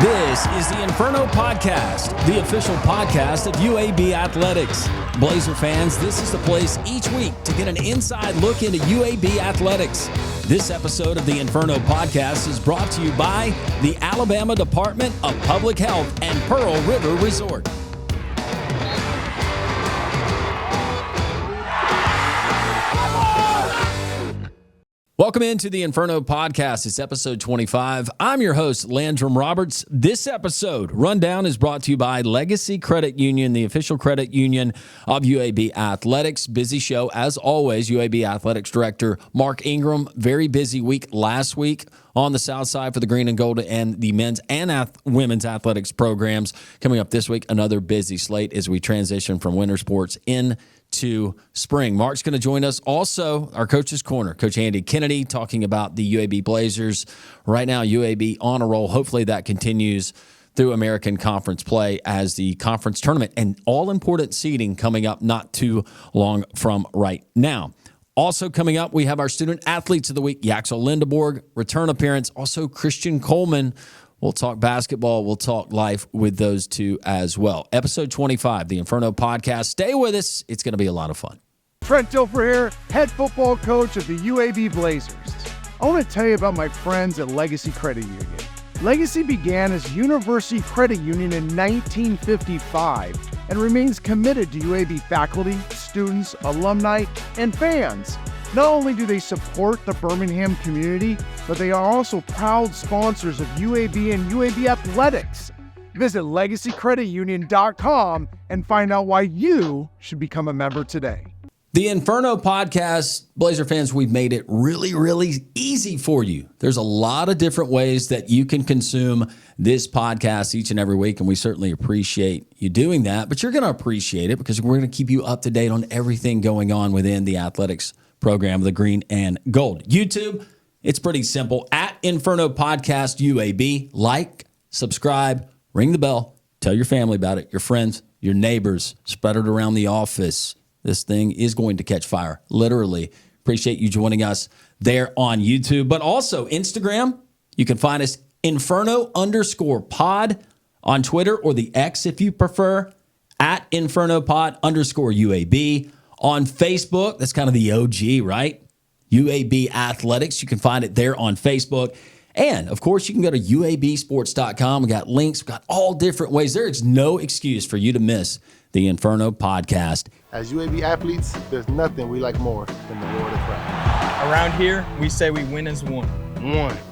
This is the Inferno Podcast, the official podcast of UAB Athletics. Blazer fans, this is the place each week to get an inside look into UAB Athletics. This episode of the Inferno Podcast is brought to you by the Alabama Department of Public Health and Pearl River Resort. Welcome into the Inferno Podcast. It's episode 25. I'm your host, Landrum Roberts. This episode rundown is brought to you by Legacy Credit Union, the official credit union of UAB Athletics. Busy show, as always. UAB Athletics Director Mark Ingram. Very busy week last week on the South Side for the Green and Gold and the men's and women's athletics programs. Coming up this week, another busy slate as we transition from winter sports into spring. Mark's going to join us. Also, our Coach's Corner, Coach Andy Kennedy, talking about the UAB Blazers. Right now, UAB on a roll. Hopefully that continues through American Conference play as the conference tournament and all-important seeding coming up not too long from right now. Also coming up, we have our Student Athletes of the Week, Yaxel Lendeborg, return appearance. Also, Christian Coleman. We'll talk basketball. We'll talk life with those two as well. Episode 25, the Inferno Podcast. Stay with us. It's going to be a lot of fun. Trent Dilfer here, head football coach of the UAB Blazers. I want to tell you about my friends at Legacy Credit Union. Legacy began as University Credit Union in 1955 and remains committed to UAB faculty, students, alumni, and fans. Not only do they support the Birmingham community, but they are also proud sponsors of UAB and UAB Athletics. Visit LegacyCreditUnion.com and find out why you should become a member today. The Inferno Podcast, Blazer fans, we've made it really, really easy for you. There's a lot of different ways that you can consume this podcast each and every week, and we certainly appreciate you doing that. But you're going to appreciate it because we're going to keep you up to date on everything going on within the athletics program, the Green and Gold. YouTube, it's pretty simple. At Inferno Podcast UAB, like, subscribe, ring the bell, tell your family about it, your friends, your neighbors, spread it around the office. This thing is going to catch fire, literally. Appreciate you joining us there on YouTube, but also Instagram. You can find us Inferno_pod on Twitter, or the X if you prefer, at InfernoPod_UAB. On Facebook, that's kind of the OG, right? UAB Athletics. You can find it there on Facebook. And, of course, you can go to UABsports.com. We got links. We got all different ways. There is no excuse for you to miss the Inferno Podcast. As UAB athletes, there's nothing we like more than the Lord of Christ. Around here, we say we win as one.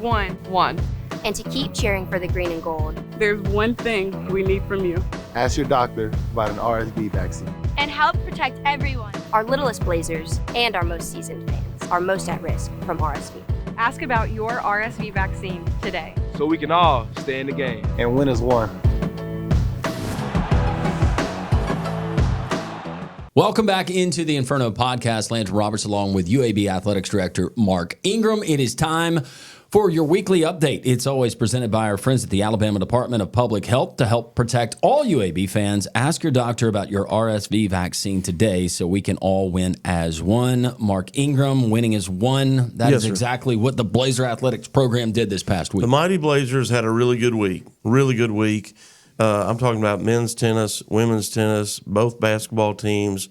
One. And to keep cheering for the Green and Gold. There's one thing we need from you. Ask your doctor about an RSV vaccine. And help protect everyone. Our littlest Blazers and our most seasoned fans are most at risk from RSV. Ask about your RSV vaccine today. So we can all stay in the game. And win as one. Welcome back into the Inferno Podcast. Landrum Roberts along with UAB Athletics Director Mark Ingram. It is time for your weekly update. It's always presented by our friends at the Alabama Department of Public Health to help protect all UAB fans. Ask your doctor about your RSV vaccine today so we can all win as one. Mark Ingram, winning as one. That is exactly what the Blazer Athletics program did this past week. The Mighty Blazers had a really good week. I'm talking about men's tennis, women's tennis, both basketball teams.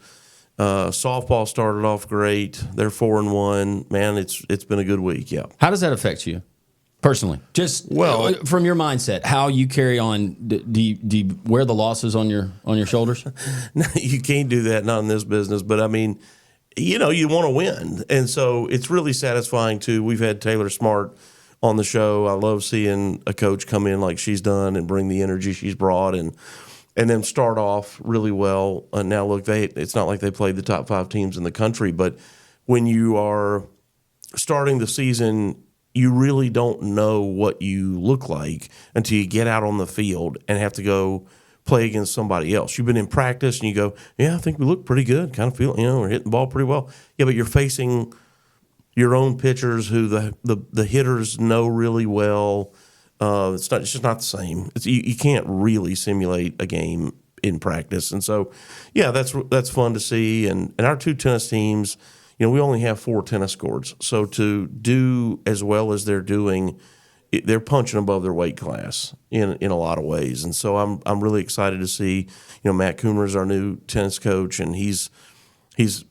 Softball started off great. They're 4-1. Man, it's been a good week. Yeah. How does that affect you personally? Just from your mindset, how you carry on. Do you wear the losses on your shoulders? No, you can't do that. Not in this business. But I mean, you want to win, and so it's really satisfying too. We've had Taylor Smart on the show. I love seeing a coach come in like she's done and bring the energy she's brought and then start off really well. Now, look, it's not like they played the top 5 teams in the country, but when you are starting the season, you really don't know what you look like until you get out on the field and have to go play against somebody else. You've been in practice and you go, yeah, I think we look pretty good. Kind of feel, we're hitting the ball pretty well. Yeah, but you're facing your own pitchers who the hitters know really well. It's just not the same. You can't really simulate a game in practice, and so yeah, that's fun to see. And our 2 tennis teams, we only have 4 tennis courts, so to do as well as they're doing they're punching above their weight class in a lot of ways. And so I'm really excited to see, Matt Coomer is our new tennis coach, and he's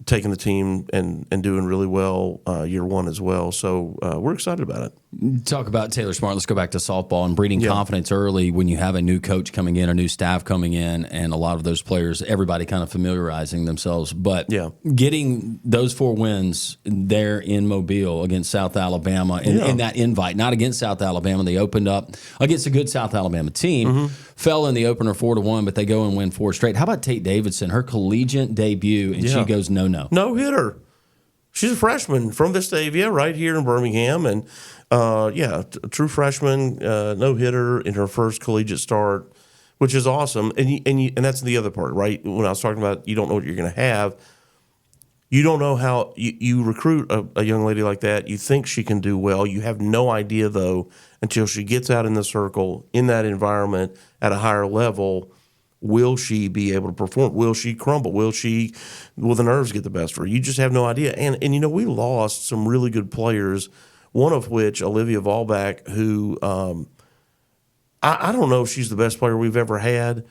taking the team and doing really well year one as well. So we're excited about it. Talk about Taylor Smart. Let's go back to softball and breeding confidence early when you have a new coach coming in, a new staff coming in, and a lot of those players, everybody kind of familiarizing themselves. But getting those 4 wins there in Mobile against South Alabama in that invite, not against South Alabama. They opened up against a good South Alabama team, fell in the opener 4-1, but they go and win 4 straight. How about Tate Davidson, her collegiate debut, and she goes no. No hitter. She's a freshman from Vestavia right here in Birmingham. And, a true freshman, no hitter in her first collegiate start, which is awesome. And that's the other part, right? When I was talking about you don't know what you're going to have, you don't know how you recruit a young lady like that. You think she can do well. You have no idea, though, until she gets out in the circle, in that environment at a higher level. Will she be able to perform? Will she crumble? Will the nerves get the best of her? You just have no idea. And we lost some really good players, one of which, Olivia Volbach, who I don't know if she's the best player we've ever had.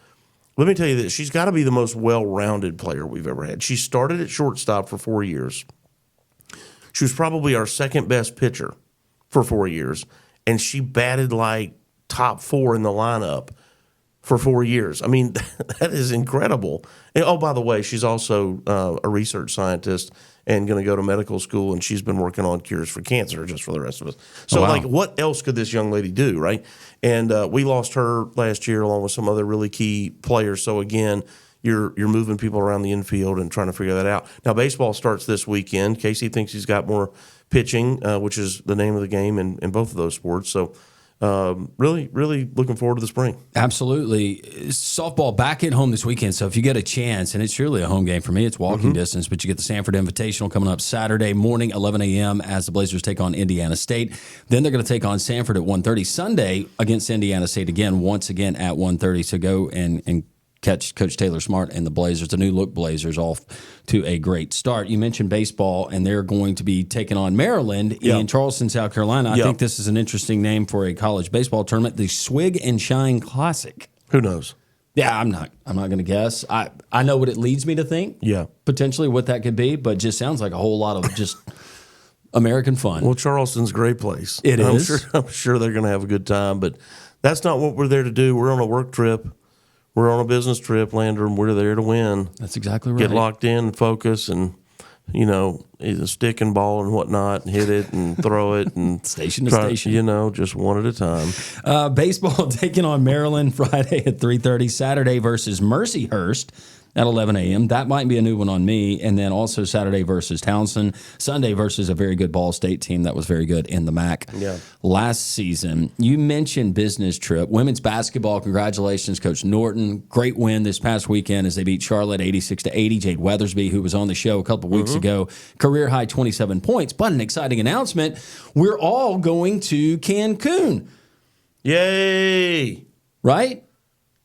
Let me tell you this. She's got to be the most well-rounded player we've ever had. She started at shortstop for 4 years. She was probably our second best pitcher for 4 years, and she batted like top 4 in the lineup for 4 years. I mean, that is incredible. And, oh, by the way, she's also a research scientist and going to go to medical school, and she's been working on cures for cancer just for the rest of us. So, what else could this young lady do, right? And we lost her last year along with some other really key players. So, again, you're moving people around the infield and trying to figure that out. Now, baseball starts this weekend. Casey thinks he's got more pitching, which is the name of the game in both of those sports. So, really, really looking forward to the spring. Absolutely. Softball back at home this weekend. So if you get a chance, and it's really a home game for me, it's walking distance, but you get the Sanford Invitational coming up Saturday morning, 11 a.m. as the Blazers take on Indiana State. Then they're going to take on Sanford at 1:30 Sunday against Indiana State once again at 1:30. So go and catch Coach Taylor Smart and the Blazers, the new look Blazers, off to a great start. You mentioned baseball, and they're going to be taking on Maryland in Charleston, South Carolina. I think this is an interesting name for a college baseball tournament, the Swig and Shine Classic. Who knows? Yeah, I'm not going to guess. I know what it leads me to think. Yeah, potentially what that could be, but just sounds like a whole lot of just American fun. Well, Charleston's a great place. It is. I'm sure they're going to have a good time, but that's not what we're there to do. We're on a work trip. We're on a business trip, Landrum. We're there to win. That's exactly right. Get locked in and focus and, either stick and ball and whatnot and hit it and throw it and station to station. Just one at a time. Baseball taking on Maryland Friday at 3:30, Saturday versus Mercyhurst at 11 a.m. That might be a new one on me. And then also Saturday versus Townsend, Sunday versus a very good Ball State team that was very good in the MAC last season. You mentioned business trip. Women's basketball, congratulations, Coach Norton. Great win this past weekend as they beat Charlotte 86-80. Jade Weathersby, who was on the show a couple of weeks ago, career high 27 points. But an exciting announcement, we're all going to Cancun. Yay! Right?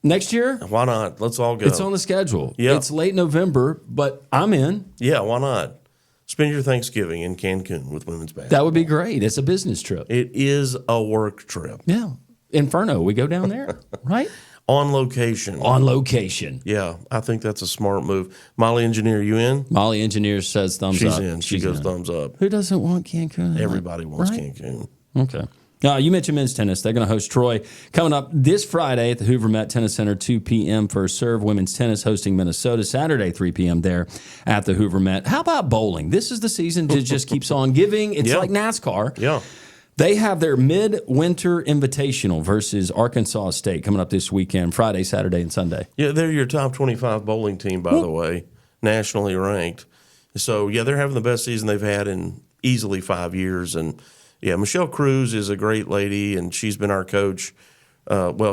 Next year? Why not? Let's all go. It's on the schedule. Yep. It's late November, but I'm in. Yeah, why not? Spend your Thanksgiving in Cancun with women's basketball. That would be great. It's a business trip. It is a work trip. Yeah. Inferno, we go down there, right? On location. On location. Yeah, I think that's a smart move. Molly Engineer, you in? Molly Engineer says thumbs up. She's in. She goes thumbs up. Who doesn't want Cancun? Everybody wants Cancun. Okay. You mentioned men's tennis. They're going to host Troy coming up this Friday at the Hoover Met Tennis Center, 2 p.m. for Serve Women's Tennis, hosting Minnesota Saturday, 3 p.m. there at the Hoover Met. How about bowling? This is the season that just keeps on giving. It's like NASCAR. Yeah. They have their Midwinter Invitational versus Arkansas State coming up this weekend, Friday, Saturday, and Sunday. Yeah, they're your top 25 bowling team, by the way, nationally ranked. So, they're having the best season they've had in easily 5 years. And, Michelle Cruz is a great lady, and she's been our coach.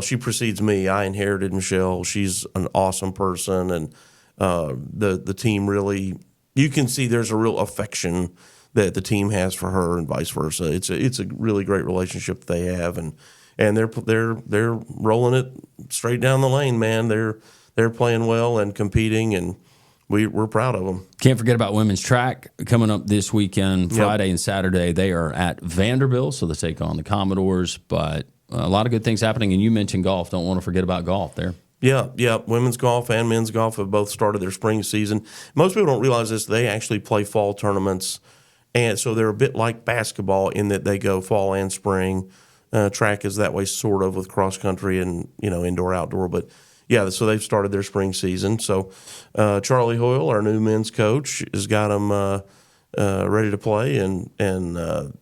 She precedes me. I inherited Michelle. She's an awesome person, and the team really – you can see there's a real affection that the team has for her and vice versa. It's a really great relationship that they have, and they're rolling it straight down the lane, man. They're playing well and competing, and we're proud of them. Can't forget about women's track coming up this weekend, Friday and Saturday. They are at Vanderbilt, so they take on the Commodores. But a lot of good things happening. And you mentioned golf. Don't want to forget about golf there. Yeah. Women's golf and men's golf have both started their spring season. Most people don't realize this. They actually play fall tournaments, and so they're a bit like basketball in that they go fall and spring. Track is that way sort of with cross country and indoor outdoor, but yeah, so they've started their spring season. So Charlie Hoyle, our new men's coach, has got them ready to play, and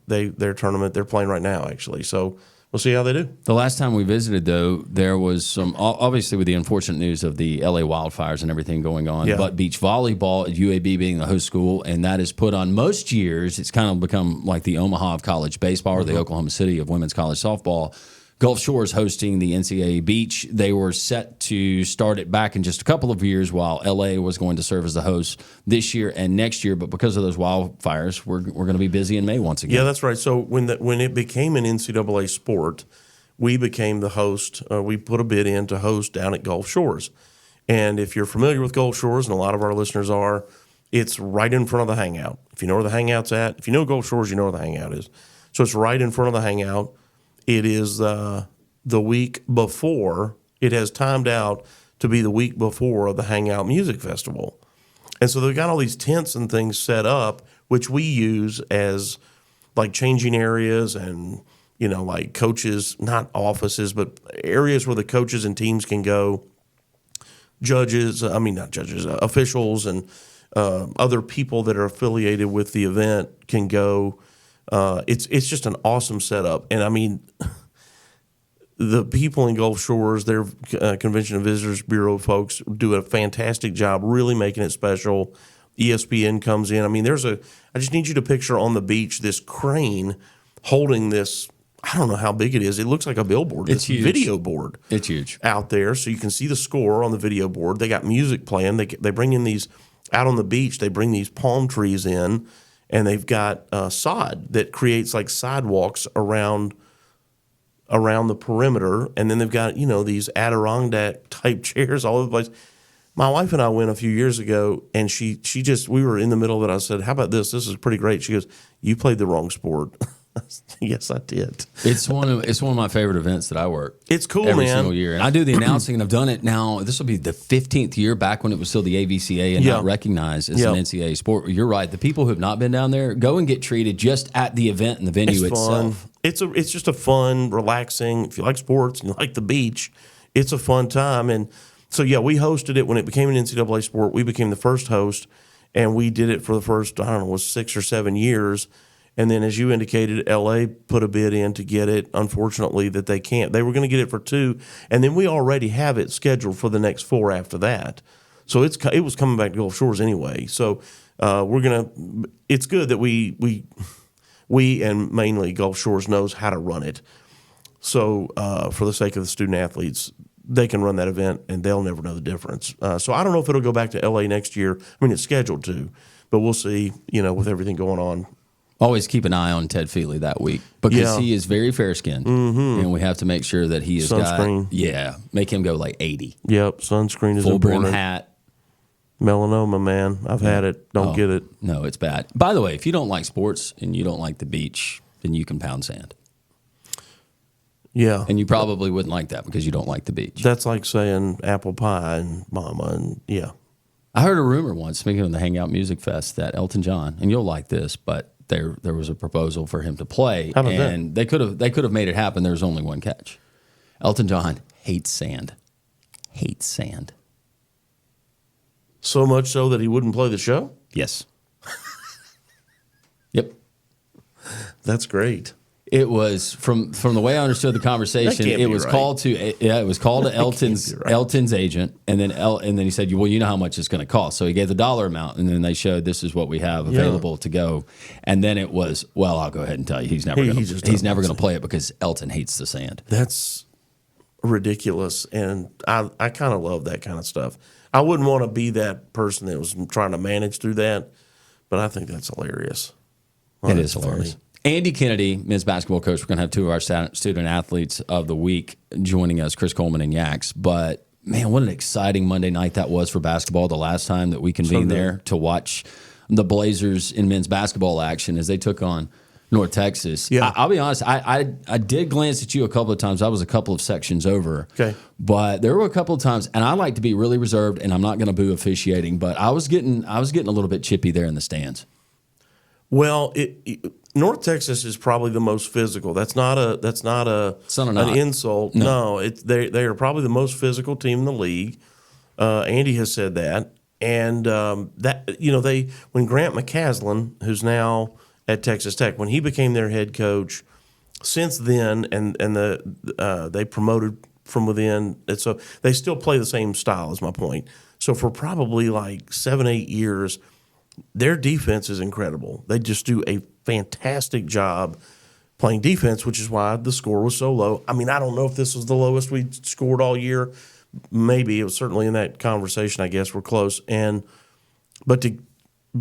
their tournament they're playing right now actually. So we'll see how they do. The last time we visited, though, there was some, obviously with the unfortunate news of the LA wildfires and everything going on, but beach volleyball at UAB being the host school, and that is put on most years. It's kind of become like the Omaha of college baseball or the Oklahoma City of women's college softball. Gulf Shores hosting the NCAA Beach. They were set to start it back in just a couple of years while LA was going to serve as the host this year and next year. But because of those wildfires, we're going to be busy in May once again. Yeah, that's right. So when it became an NCAA sport, we became the host. We put a bid in to host down at Gulf Shores. And if you're familiar with Gulf Shores, and a lot of our listeners are, it's right in front of the Hangout. If you know where the Hangout's at, if you know Gulf Shores, you know where the Hangout is. So it's right in front of the Hangout. It is the week before. It has timed out to be the week before the Hangout Music Festival. And so they've got all these tents and things set up, which we use as like changing areas and, like coaches, not offices, but areas where the coaches and teams can go. Officials and other people that are affiliated with the event can go. It's just an awesome setup. And I mean, the people in Gulf Shores, their Convention and Visitors Bureau folks do a fantastic job really making it special. ESPN comes in. I mean, I just need you to picture on the beach this crane holding this, I don't know how big it is. It looks like a billboard. It's huge. Video board. It's huge. Out there. So you can see the score on the video board. They got music playing. They bring in these, out on the beach, they bring these palm trees in. And they've got sod that creates like sidewalks around the perimeter. And then they've got, these Adirondack type chairs all over the place. My wife and I went a few years ago, and we were in the middle of it. I said, how about this? This is pretty great. She goes, you played the wrong sport. Yes, I did. It's one of my favorite events that I work. It's cool, every man. single year, and I do the announcing, and I've done it now. This will be the 15th year back when it was still the AVCA and not recognized as an NCAA sport. You're right. The people who have not been down there go and get treated just at the event and the venue itself. It's just a fun, relaxing. If you like sports and you like the beach, it's a fun time. And so we hosted it when it became an NCAA sport. We became the first host, and we did it for the first 6 or 7 years. And then, as you indicated, LA put a bid in to get it. Unfortunately, that they can't. They were going to get it for 2, and then we already have it scheduled for the next 4 after that. So it was coming back to Gulf Shores anyway. So it's good that we and mainly Gulf Shores knows how to run it. So for the sake of the student athletes, they can run that event, and they'll never know the difference. So I don't know if it'll go back to LA next year. I mean, it's scheduled to, but we'll see. With everything going on. Always keep an eye on Ted Feely that week because he is very fair-skinned, and we have to make sure that he is sunscreen. Make him go like 80. Yep, sunscreen is full important. brim hat. Melanoma, man, I've had it. Don't get it. No, it's bad. By the way, if you don't like sports and you don't like the beach, then you can pound sand. Yeah, and you probably wouldn't like that because you don't like the beach. That's like saying apple pie and mama and I heard a rumor once, speaking of the Hangout Music Fest, that Elton John, and you'll like this, but there was a proposal for him to play, and they could have made it happen. There was only one catch. Elton John hates sand. Hates sand. So much so that he wouldn't play the show? Yes. Yep. That's great. It was from the way I understood the conversation. It was called to Elton's agent, and then he said, "Well, you know how much it's going to cost." So he gave the dollar amount, and then they showed this is what we have available to go. And then it was, well, I'll go ahead and tell you, he's never going to play it because Elton hates the sand. That's ridiculous, and I kind of love that kind of stuff. I wouldn't want to be that person that was trying to manage through that, but I think that's hilarious. It is hilarious. Funny. Andy Kennedy, men's basketball coach. We're going to have 2 of our student athletes of the week joining us, Chris Coleman and Yax. But man, what an exciting Monday night that was for basketball the last time that we convened there to watch the Blazers in men's basketball action as they took on North Texas. Yeah. I'll be honest, I did glance at you a couple of times. I was a couple of sections over. Okay. But there were a couple of times, and I like to be really reserved, and I'm not going to boo officiating, but I was getting a little bit chippy there in the stands. Well, North Texas is probably the most physical. That's not an insult. No, they are probably the most physical team in the league. Andy has said that, and when Grant McCaslin, who's now at Texas Tech, when he became their head coach, since then, and they promoted from within, and so they still play the same style. Is my point. So for probably like 7-8 years, their defense is incredible. They just do a fantastic job playing defense, which is why the score was so low. I mean, I don't know if this was the lowest we scored all year. Maybe it was certainly in that conversation. I guess we're close, but to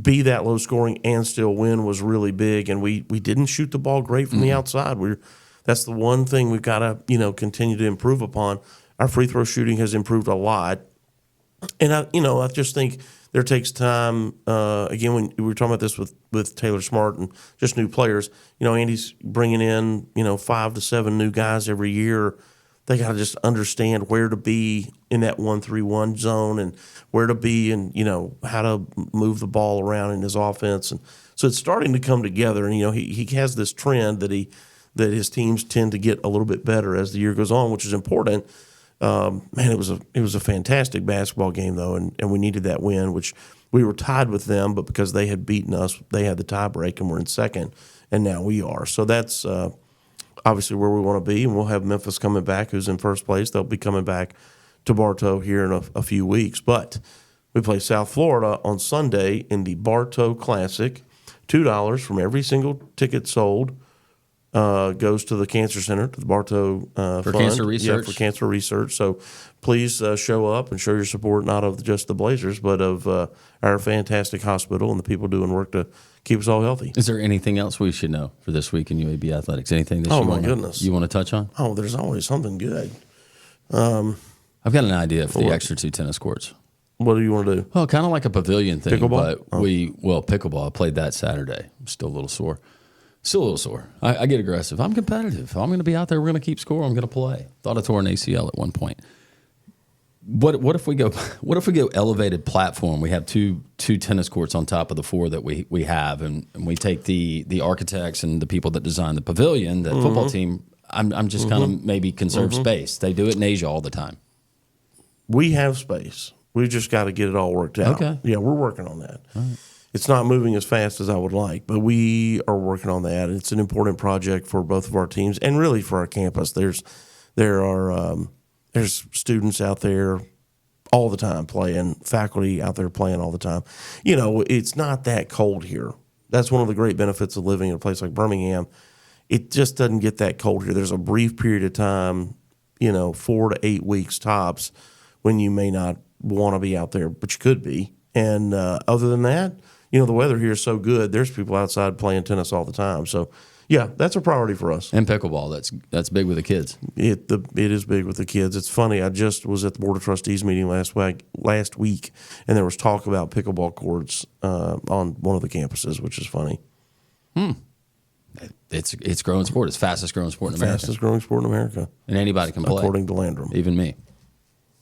be that low scoring and still win was really big. And we didn't shoot the ball great from the outside. That's the one thing we've got to continue to improve upon. Our free throw shooting has improved a lot, and I just think there takes time. Again, when we were talking about this with Taylor Smart and just new players, Andy's bringing in 5 to 7 new guys every year. They got to just understand where to be in that 1-3-1 zone and where to be and how to move the ball around in his offense. And so it's starting to come together. And he has this trend that his teams tend to get a little bit better as the year goes on, which is important. Man, it was a fantastic basketball game though, and we needed that win, which we were tied with them, but because they had beaten us, they had the tie break and we're in second, and now we are. So that's obviously where we want to be, and we'll have Memphis coming back, who's in first place. They'll be coming back to Bartow here in a few weeks. But we play South Florida on Sunday in the Bartow Classic. $2 from every single ticket sold goes to the Cancer Center, to the Bartow for Fund. cancer research. Yeah, for cancer research. So please show up and show your support, not of just the Blazers, but of our fantastic hospital and the people doing work to keep us all healthy. Is there anything else we should know for this week in UAB athletics? Anything that you want to touch on? Oh, there's always something good. I've got an idea for the extra 2 tennis courts. What do you want to do? Well, kind of like a pavilion thing. Pickleball? But pickleball. I played that Saturday. I'm still a little sore. I get aggressive. I'm competitive. I'm going to be out there. We're going to keep score. I'm going to play. Thought I tore an ACL at one point. What if we go elevated platform? We have two tennis courts on top of the 4 that we have, and we take the architects and the people that design the pavilion, the football team. I'm just kind of maybe conserve space. They do it in Asia all the time. We have space. We've just got to get it all worked out. Okay. Yeah, we're working on that. All right. It's not moving as fast as I would like, but we are working on that. It's an important project for both of our teams and really for our campus. There's students out there all the time playing, faculty out there playing all the time. It's not that cold here. That's one of the great benefits of living in a place like Birmingham. It just doesn't get that cold here. There's a brief period of time, 4 to 8 weeks tops, when you may not want to be out there, but you could be. And other than that, the weather here is so good. There's people outside playing tennis all the time. So, yeah, that's a priority for us. And pickleball, that's big with the kids. It is big with the kids. It's funny. I just was at the Board of Trustees meeting last week, and there was talk about pickleball courts on one of the campuses, which is funny. It's growing sport. It's fastest growing sport in America. Fastest growing sport in America. And anybody can play. According to Landrum. Even me.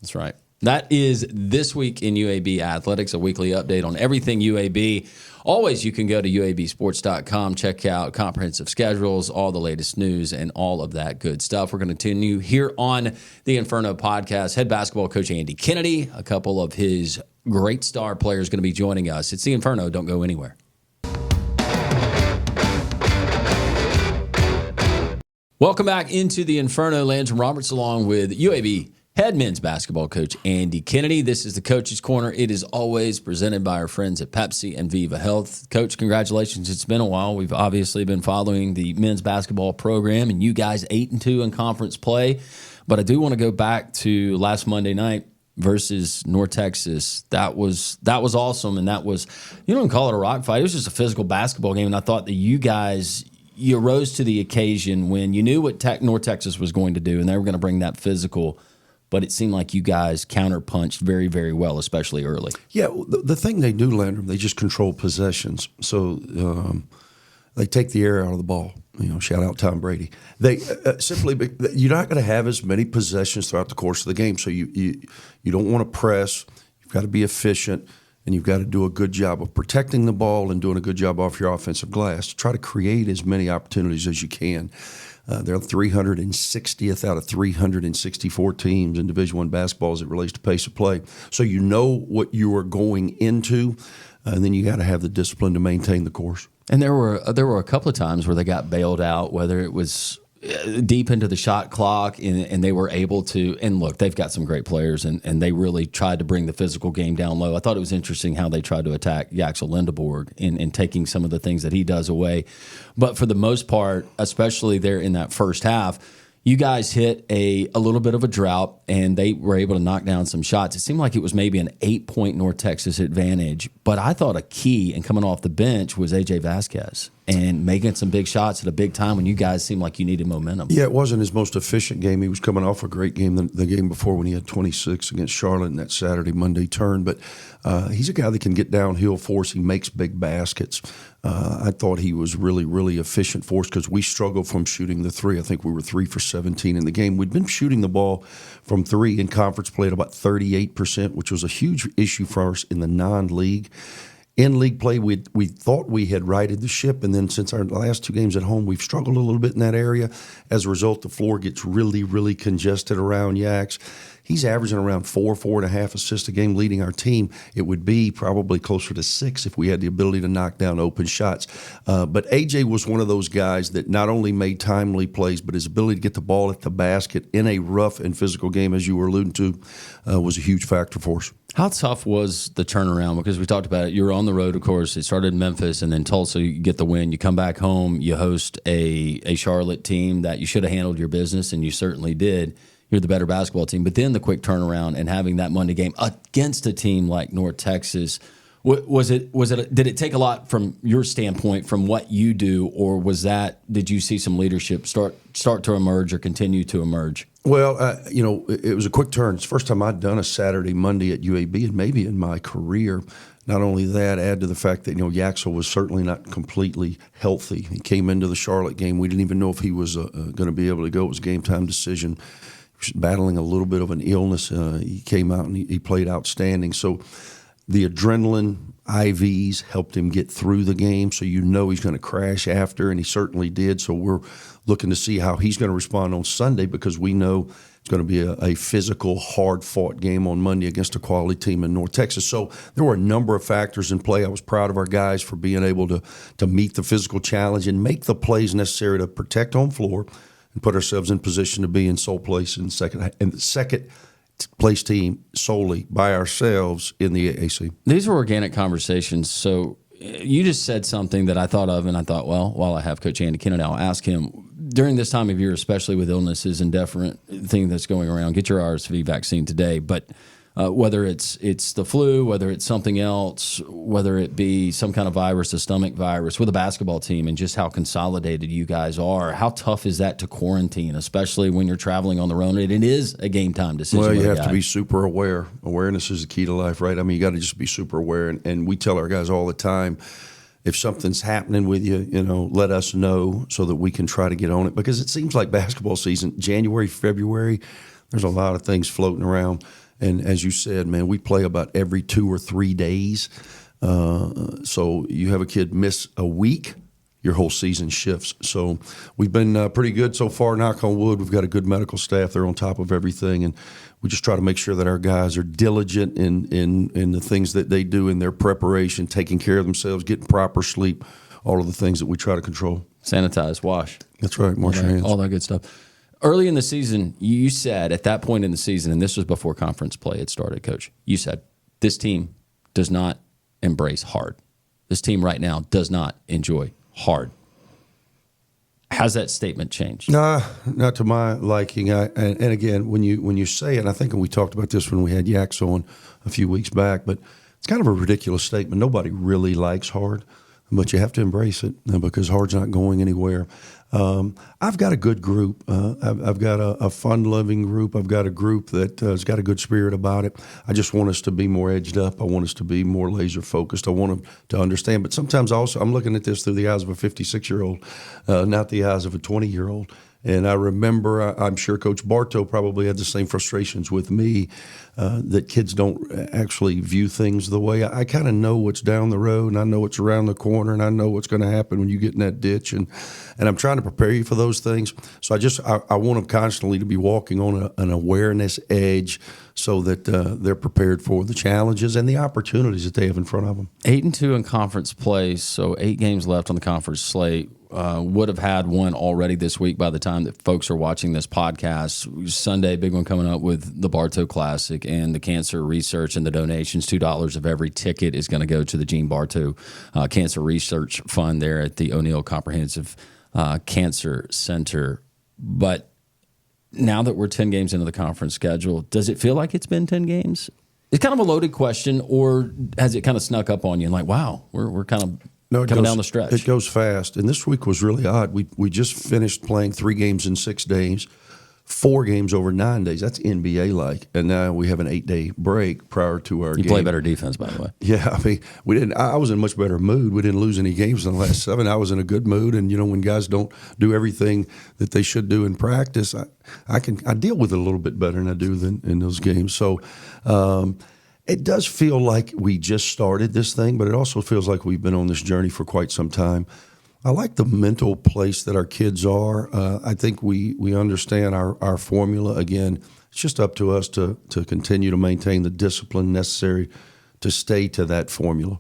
That's right. That is This Week in UAB Athletics, a weekly update on everything UAB. Always, you can go to uabsports.com, check out comprehensive schedules, all the latest news, and all of that good stuff. We're going to continue here on the Inferno podcast. Head basketball coach Andy Kennedy, a couple of his great star players going to be joining us. It's the Inferno. Don't go anywhere. Welcome back into the Inferno. Landrum Roberts along with UAB head men's basketball coach Andy Kennedy. This is the Coach's Corner. It is always presented by our friends at Pepsi and Viva Health. Coach, congratulations. It's been a while. We've obviously been following the men's basketball program, and you guys 8-2 in conference play. But I do want to go back to last Monday night versus North Texas. That was awesome, and that was, you don't call it a rock fight. It was just a physical basketball game, and I thought that you guys, you rose to the occasion when you knew what North Texas was going to do, and they were going to bring that physical but it seemed like you guys counterpunched very, very well, especially early. Yeah, the thing they do, Landrum, they just control possessions. So they take the air out of the ball. Shout out Tom Brady. They simply, you're not going to have as many possessions throughout the course of the game. So you don't want to press. You've got to be efficient, and you've got to do a good job of protecting the ball and doing a good job off your offensive glass to try to create as many opportunities as you can. They're 360th out of 364 teams in Division I basketball as it relates to pace of play. So you know what you are going into, and then you got to have the discipline to maintain the course. And there were a couple of times where they got bailed out, whether it was deep into the shot clock, and they were able to. And look, they've got some great players, and they really tried to bring the physical game down low. I thought it was interesting how they tried to attack Yaxel Lendeborg in taking some of the things that he does away. But for the most part, especially there in that first half, you guys hit a little bit of a drought, and they were able to knock down some shots. It seemed like it was maybe an 8-point North Texas advantage, but I thought a key in coming off the bench was A.J. Vasquez and making some big shots at a big time when you guys seemed like you needed momentum. Yeah, it wasn't his most efficient game. He was coming off a great game the game before when he had 26 against Charlotte in that Monday turn. But he's a guy that can get downhill for us. He makes big baskets. I thought he was really, really efficient for us because we struggled from shooting the three. I think we were 3 for 17 in the game. We'd been shooting the ball from three in conference play at about 38%, which was a huge issue for us in the non-league. In league play, we thought we had righted the ship, and then since our last 2 games at home, we've struggled a little bit in that area. As a result, the floor gets really, really congested around Yax. He's averaging around 4.5 assists a game leading our team. It would be probably closer to 6 if we had the ability to knock down open shots. But A.J. was one of those guys that not only made timely plays, but his ability to get the ball at the basket in a rough and physical game, as you were alluding to, was a huge factor for us. How tough was the turnaround? Because we talked about it. You were on the road, of course. It started in Memphis, and then Tulsa, you get the win. You come back home, you host a Charlotte team that you should have handled your business, and you certainly did. You're the better basketball team. But then the quick turnaround and having that Monday game against a team like North Texas, did it take a lot from your standpoint from what you do, or did you see some leadership start to emerge or continue to emerge? Well, it was a quick turn. It's the first time I'd done a Saturday, Monday at UAB, and maybe in my career. Not only that, add to the fact that, Yaxel was certainly not completely healthy. He came into the Charlotte game. We didn't even know if he was going to be able to go. It was a game-time decision. He was battling a little bit of an illness. He came out and he played outstanding. So the adrenaline, IVs helped him get through the game, so he's going to crash after, and he certainly did. So we're looking to see how he's going to respond on Sunday because we know it's going to be a physical, hard-fought game on Monday against a quality team in North Texas. So there were a number of factors in play. I was proud of our guys for being able to meet the physical challenge and make the plays necessary to protect home floor and put ourselves in position to be in sole place in the second place team solely by ourselves in the AAC. These were organic conversations. So you just said something that I thought of, and I thought, well, while I have Coach Andy Kennedy, I'll ask him, during this time of year, especially with illnesses and different thing that's going around, get your RSV vaccine today. But whether it's the flu, whether it's something else, whether it be some kind of virus, a stomach virus, with a basketball team and just how consolidated you guys are, how tough is that to quarantine, especially when you're traveling on the road? And it is a game time decision. Well, you have to be super aware. Awareness is the key to life, right? I mean, you got to just be super aware. And we tell our guys all the time, if something's happening with you, let us know so that we can try to get on it. Because it seems like basketball season, January, February, there's a lot of things floating around. And as you said, man, we play about every 2 or 3 days. So you have a kid miss a week, your whole season shifts. So we've been pretty good so far, knock on wood. We've got a good medical staff. They're on top of everything. And we just try to make sure that our guys are diligent in the things that they do in their preparation, taking care of themselves, getting proper sleep, all of the things that we try to control. Sanitize, wash. That's right, wash your hands. All that good stuff. Early in the season, you said at that point in the season, and this was before conference play had started, Coach, you said this team does not embrace hard. This team right now does not enjoy hard. Has that statement changed? Nah, not to my liking. And again, when you say it, I think we talked about this when we had Yaxel on a few weeks back, but it's kind of a ridiculous statement. Nobody really likes hard, but you have to embrace it because hard's not going anywhere. I've got a good group. I've got a fun-loving group. I've got a group that has got a good spirit about it. I just want us to be more edged up. I want us to be more laser-focused. I want them to understand. But sometimes also I'm looking at this through the eyes of a 56-year-old, not the eyes of a 20-year-old. And I remember, I'm sure Coach Bartow probably had the same frustrations with me, that kids don't actually view things the way I kind of know what's down the road, and I know what's around the corner, and I know what's going to happen when you get in that ditch, and I'm trying to prepare you for those things. So I want them constantly to be walking on an awareness edge so that they're prepared for the challenges and the opportunities that they have in front of them. 8-2 in conference play, so 8 games left on the conference slate. Would have had one already this week by the time that folks are watching this podcast. Sunday, big one coming up with the Bartow Classic and the cancer research and the donations. $2 of every ticket is going to go to the Gene Bartow Cancer Research Fund there at the O'Neill Comprehensive Cancer Center. But now that we're 10 games into the conference schedule, does it feel like it's been 10 games? It's kind of a loaded question, or has it kind of snuck up on you and like, wow, we're kind of coming down the stretch? It goes fast. And this week was really odd. We just finished playing 3 games in 6 days, 4 games over 9 days. That's NBA-like. And now we have an 8-day break prior to our game. You play better defense, by the way. Yeah, I mean, we didn't. I was in a much better mood. We didn't lose any games in the last 7. I was in a good mood. And, when guys don't do everything that they should do in practice, I deal with it a little bit better than I do in those games. So, it does feel like we just started this thing, but it also feels like we've been on this journey for quite some time. I like the mental place that our kids are. I think we understand our formula. Again, it's just up to us to continue to maintain the discipline necessary to stay to that formula.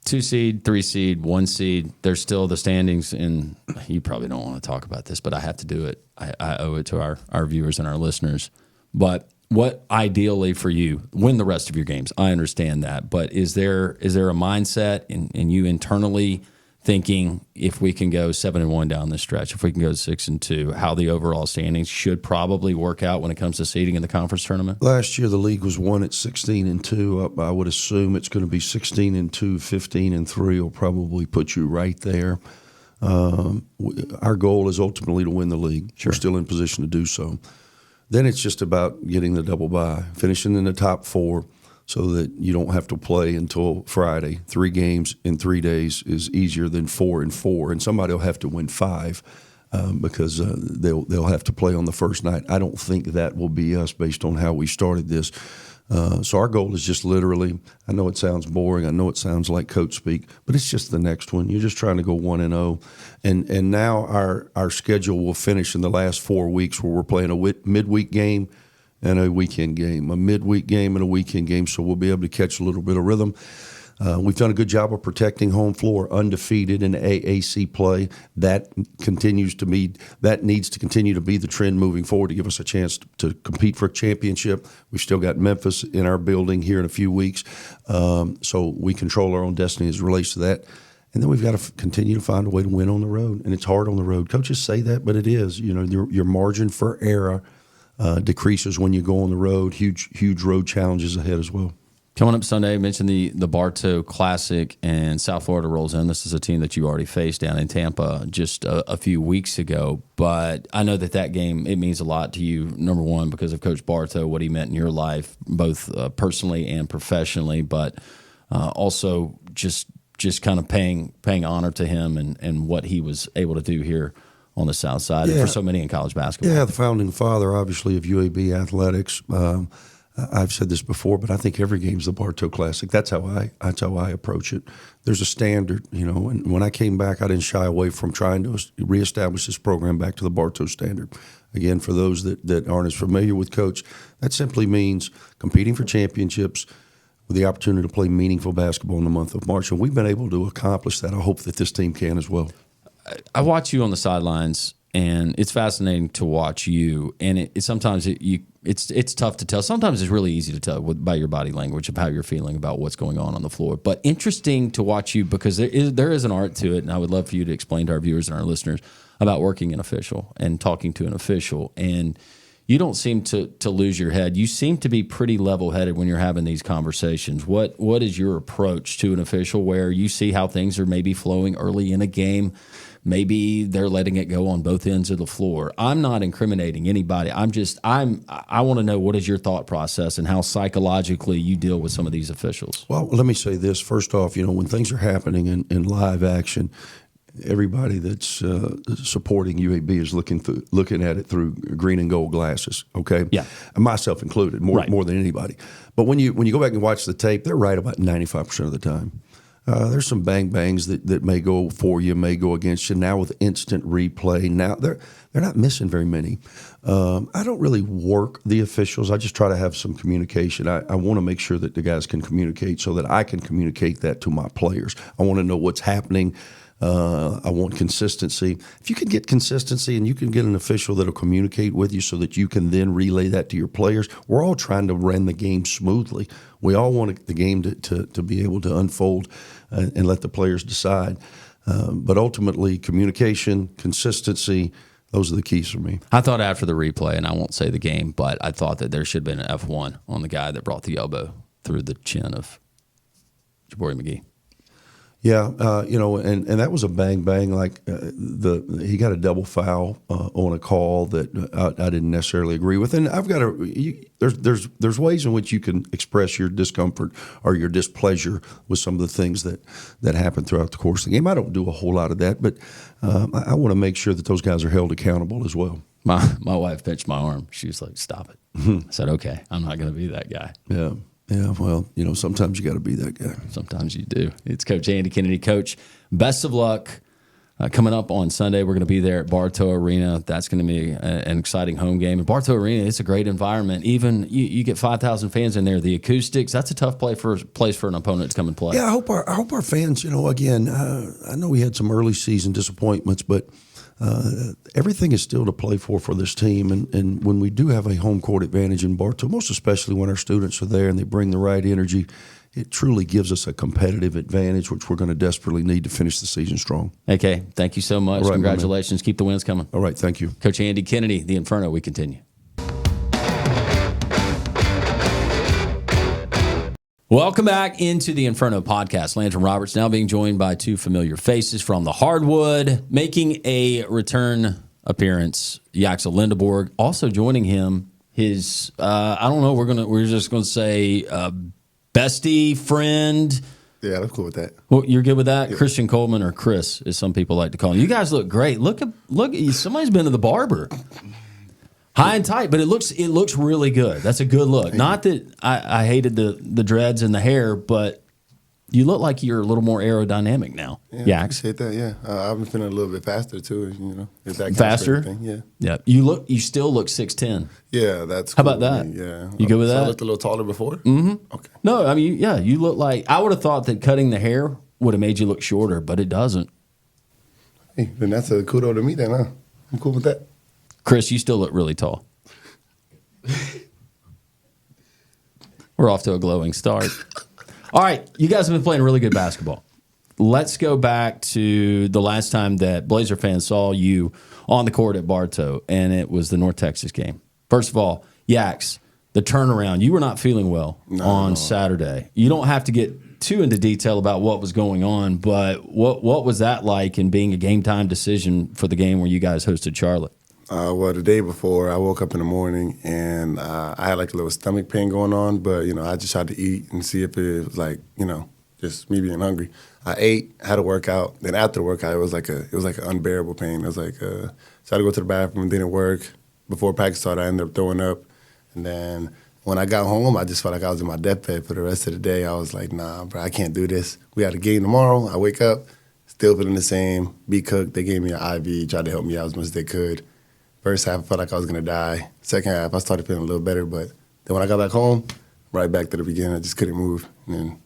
2 seed, 3 seed, 1 seed. There's still the standings, and you probably don't want to talk about this, but I have to do it. I owe it to our viewers and our listeners. But what ideally for you win the rest of your games? I understand that, but is there a mindset in you internally thinking if we can go 7-1 down the stretch, if we can go 6-2, how the overall standings should probably work out when it comes to seeding in the conference tournament? Last year the league was won at 16-2. I would assume it's going to be 16-2, 15-3 will probably put you right there. Our goal is ultimately to win the league. Sure. We're still in position to do so. Then it's just about getting the double bye, finishing in the top 4 so that you don't have to play until Friday. 3 games in 3 days is easier than 4 in 4, and somebody will have to win 5 because they'll have to play on the first night. I don't think that will be us based on how we started this. So our goal is just literally, I know it sounds boring, I know it sounds like coach speak, but it's just the next one. You're just trying to go 1-0. And now our schedule will finish in the last 4 weeks where we're playing a midweek game and a weekend game, a midweek game and a weekend game, so we'll be able to catch a little bit of rhythm. We've done a good job of protecting home floor, undefeated in AAC play. That needs to continue to be the trend moving forward to give us a chance to compete for a championship. We've still got Memphis in our building here in a few weeks, so we control our own destiny as it relates to that. And then we've got to continue to find a way to win on the road, and it's hard on the road. Coaches say that, but it is. Your margin for error decreases when you go on the road. Huge road challenges ahead as well. Coming up Sunday, I mentioned the Bartow Classic, and South Florida rolls in. This is a team that you already faced down in Tampa just a few weeks ago. But I know that game, it means a lot to you, number one, because of Coach Bartow, what he meant in your life, both personally and professionally, but also just kind of paying honor to him and what he was able to do here on the South Side and for so many in college basketball. Yeah, the founding father, obviously, of UAB athletics. I've said this before, but I think every game's the Bartow Classic. That's how I approach it. There's a standard, and when I came back, I didn't shy away from trying to reestablish this program back to the Bartow standard. Again, for those that aren't as familiar with Coach, that simply means competing for championships with the opportunity to play meaningful basketball in the month of March, and we've been able to accomplish that. I hope that this team can as well. I watch you on the sidelines, and it's fascinating to watch you, and sometimes it's tough to tell. Sometimes it's really easy to tell by your body language of how you're feeling about what's going on the floor. But interesting to watch you because there is an art to it, and I would love for you to explain to our viewers and our listeners about working an official and talking to an official. And you don't seem to lose your head. You seem to be pretty level-headed when you're having these conversations. What is your approach to an official where you see how things are maybe flowing early in a game maybe they're letting it go on both ends of the floor. I'm not incriminating anybody. I want to know, what is your thought process and how psychologically you deal with some of these officials? Well, let me say this. First off, when things are happening in live action, everybody that's supporting UAB is looking at it through green and gold glasses. Okay, yeah, and myself included, more than anybody. But when you go back and watch the tape, they're right about 95% of the time. There's some bang bangs that may go for you, may go against you. Now with instant replay, now they're not missing very many. I don't really work the officials. I just try to have some communication. I want to make sure that the guys can communicate so that I can communicate that to my players. I want to know what's happening. I want consistency. If you can get consistency and you can get an official that will communicate with you so that you can then relay that to your players, we're all trying to run the game smoothly. We all want the game to be able to unfold and let the players decide. But ultimately, communication, consistency, those are the keys for me. I thought after the replay, and I won't say the game, but I thought that there should have been an F1 on the guy that brought the elbow through the chin of Jabari McGee. Yeah, and that was a bang bang. Like he got a double foul on a call that I didn't necessarily agree with. And I've got there's ways in which you can express your discomfort or your displeasure with some of the things that happen throughout the course of the game. I don't do a whole lot of that, but I want to make sure that those guys are held accountable as well. My wife pinched my arm. She was like, "Stop it." I said, "Okay, I'm not going to be that guy." Yeah. Yeah, well, sometimes you got to be that guy. Sometimes you do. It's Coach Andy Kennedy. Coach, best of luck. Coming up on Sunday, we're going to be there at Bartow Arena. That's going to be an exciting home game. And Bartow Arena, it's a great environment. Even you get 5,000 fans in there. The acoustics, that's a tough place for an opponent to come and play. Yeah, I hope our fans, again, I know we had some early season disappointments, but everything is still to play for this team. And when we do have a home court advantage in Bartow, most especially when our students are there and they bring the right energy, it truly gives us a competitive advantage, which we're going to desperately need to finish the season strong. Okay, thank you so much. Right, congratulations. Keep the wins coming. All right, thank you. Coach Andy Kennedy, the Inferno, we continue. Welcome back into the Inferno podcast. Landrum Roberts now being joined by two familiar faces from the hardwood, making a return appearance. Yaxel Lendeborg also joining him. His I don't know. We're just gonna say bestie, friend. Yeah, I'm cool with that. Well, you're good with that, yeah. Christian Coleman, or Chris, as some people like to call him. You guys look great. Look at somebody's been to the barber. High and tight, but it looks really good. That's a good look. Not that I hated the dreads and the hair, but you look like you're a little more aerodynamic now. Yeah, I appreciate that. Yeah, I've been feeling a little bit faster too. It's that faster. Kind of thing. Yeah. You still look 6'10". Yeah, that's. How cool about that? Yeah, you good with that? I looked a little taller before. Mm-hmm. Okay. No, I mean, yeah, you look like I would have thought that cutting the hair would have made you look shorter, but it doesn't. Hey, then that's a kudo to me. Then, huh? I'm cool with that. Chris, you still look really tall. We're off to a glowing start. All right, you guys have been playing really good basketball. Let's go back to the last time that Blazer fans saw you on the court at Bartow, and it was the North Texas game. First of all, Yax, the turnaround. You were not feeling well on Saturday. You don't have to get too into detail about what was going on, but what was that like in being a game-time decision for the game where you guys hosted Charlotte? Well, the day before, I woke up in the morning and I had like a little stomach pain going on, but I just tried to eat and see if it was like just me being hungry. I ate, had a workout. Then after the workout, it was like an unbearable pain. It was like so I had to go to the bathroom. It didn't work. Before practice started, I ended up throwing up, and then when I got home, I just felt like I was in my deathbed for the rest of the day. I was like, nah, bro, I can't do this. We had a game tomorrow. I wake up, still feeling the same. Be cooked. They gave me an IV, tried to help me out as much as they could. First half, I felt like I was going to die. Second half, I started feeling a little better. But then when I got back home, right back to the beginning, I just couldn't move. And then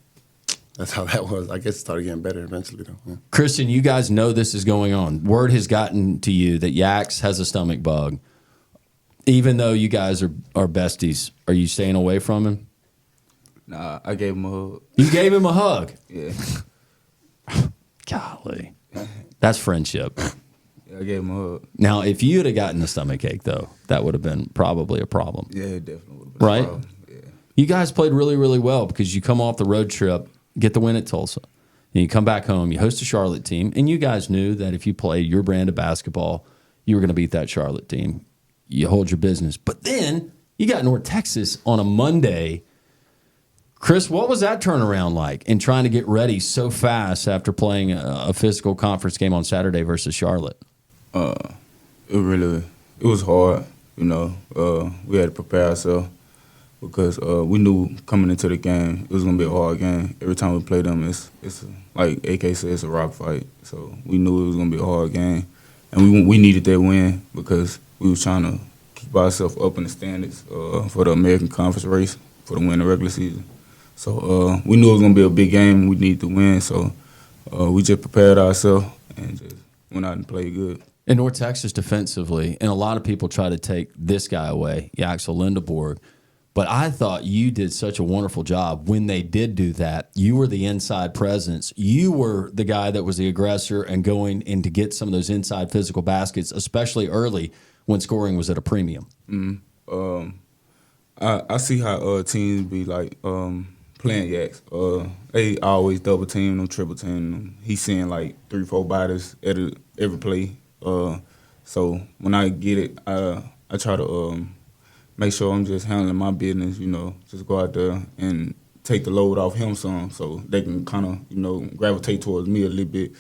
that's how that was. I guess it started getting better eventually, though. Yeah. Christian, you guys know this is going on. Word has gotten to you that Yax has a stomach bug. Even though you guys are besties, are you staying away from him? Nah, I gave him a hug. You gave him a hug? Yeah. Golly. That's friendship. I gave him a hug. Now, if you had gotten a stomach ache, though, that would have been probably a problem. Yeah, it definitely would have been right? a problem. Yeah. You guys played really, really well because you come off the road trip, get the win at Tulsa. And you come back home, you host a Charlotte team, and you guys knew that if you played your brand of basketball, you were going to beat that Charlotte team. You hold your business. But then you got North Texas on a Monday. Chris, what was that turnaround like in trying to get ready so fast after playing a physical conference game on Saturday versus Charlotte? It was hard. We had to prepare ourselves because we knew coming into the game it was gonna be a hard game. Every time we play them, it's like AK said, it's a rock fight. So we knew it was gonna be a hard game, and we needed that win because we was trying to keep ourselves up in the standings for the American Conference race for the win of the regular season. So we knew it was gonna be a big game. We needed to win. So we just prepared ourselves and just went out and played good. In North Texas defensively, and a lot of people try to take this guy away, Yaxel Lendeborg, but I thought you did such a wonderful job when they did do that. You were the inside presence. You were the guy that was the aggressor and going in to get some of those inside physical baskets, especially early when scoring was at a premium. I see how teams be like playing Yax. They always double team them, triple team them. He's seeing like 3-4 bodies at every play. So when I get it, I try to make sure I'm just handling my business, just go out there and take the load off him some so they can kind of, gravitate towards me a little bit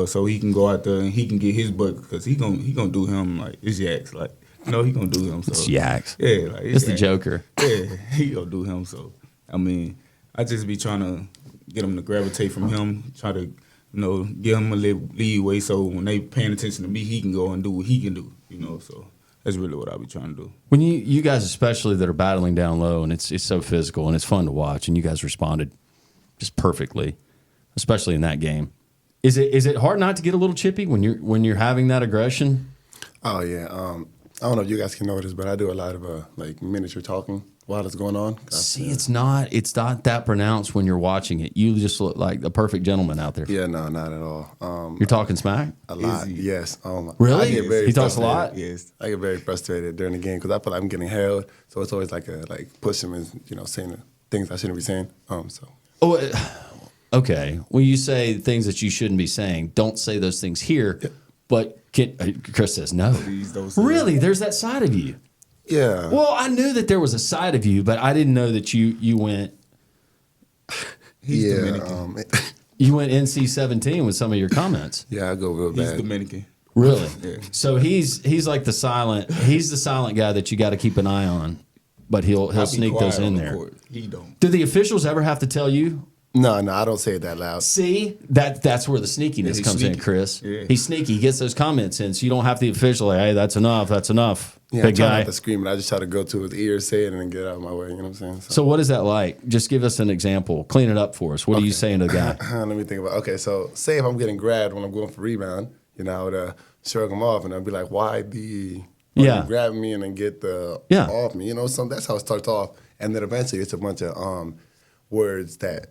so he can go out there and he can get his bucket because he gonna do him like it's Yax. Like, he gonna do him. So. It's Yax. Yeah. Like, it's the Joker. Yeah, he gonna do him. So, I mean, I just be trying to get him to gravitate from him, try to give him a little leeway so when they paying attention to me, he can go and do what he can do, so that's really what I be trying to do. When you guys especially that are battling down low and it's so physical and it's fun to watch and you guys responded just perfectly, especially in that game. Is it hard not to get a little chippy when you're having that aggression? Oh, yeah. I don't know if you guys can notice, but I do a lot of miniature talking while it's going on. See, it's not that pronounced when you're watching it. You just look like a perfect gentleman out there. Yeah, no, not at all. You're talking smack? A lot, yes. Really? He talks a lot? Yes. I get very frustrated during the game because I feel like I'm getting held. So it's always like push him and saying the things I shouldn't be saying. Okay. When you say things that you shouldn't be saying, don't say those things here. Yeah. But Chris says no. Please don't say really? That. There's that side of you. Yeah. Well, I knew that there was a side of you, but I didn't know that you went. He's Dominican. You went NC-17 with some of your comments. Yeah, I go real bad. He's Dominican. Really? Yeah. So he's like the silent guy that you got to keep an eye on, but he'll sneak those in there. He don't. Do the officials ever have to tell you? No, I don't say it that loud. See, that's where the sneakiness comes in, Chris. Yeah. He's sneaky. He gets those comments in, so you don't have the official like, hey, that's enough. Yeah, big I try guy. not to scream, and I just try to go to his ear, say it, and then get out of my way. You know what I'm saying? So what is that like? Just give us an example. Clean it up for us. What are you saying to the guy? Let me think about it. Okay, so say if I'm getting grabbed when I'm going for rebound, I would shrug him off, and I'd be like, why you grabbing me and then get the off me? So that's how it starts off. And then eventually it's a bunch of words that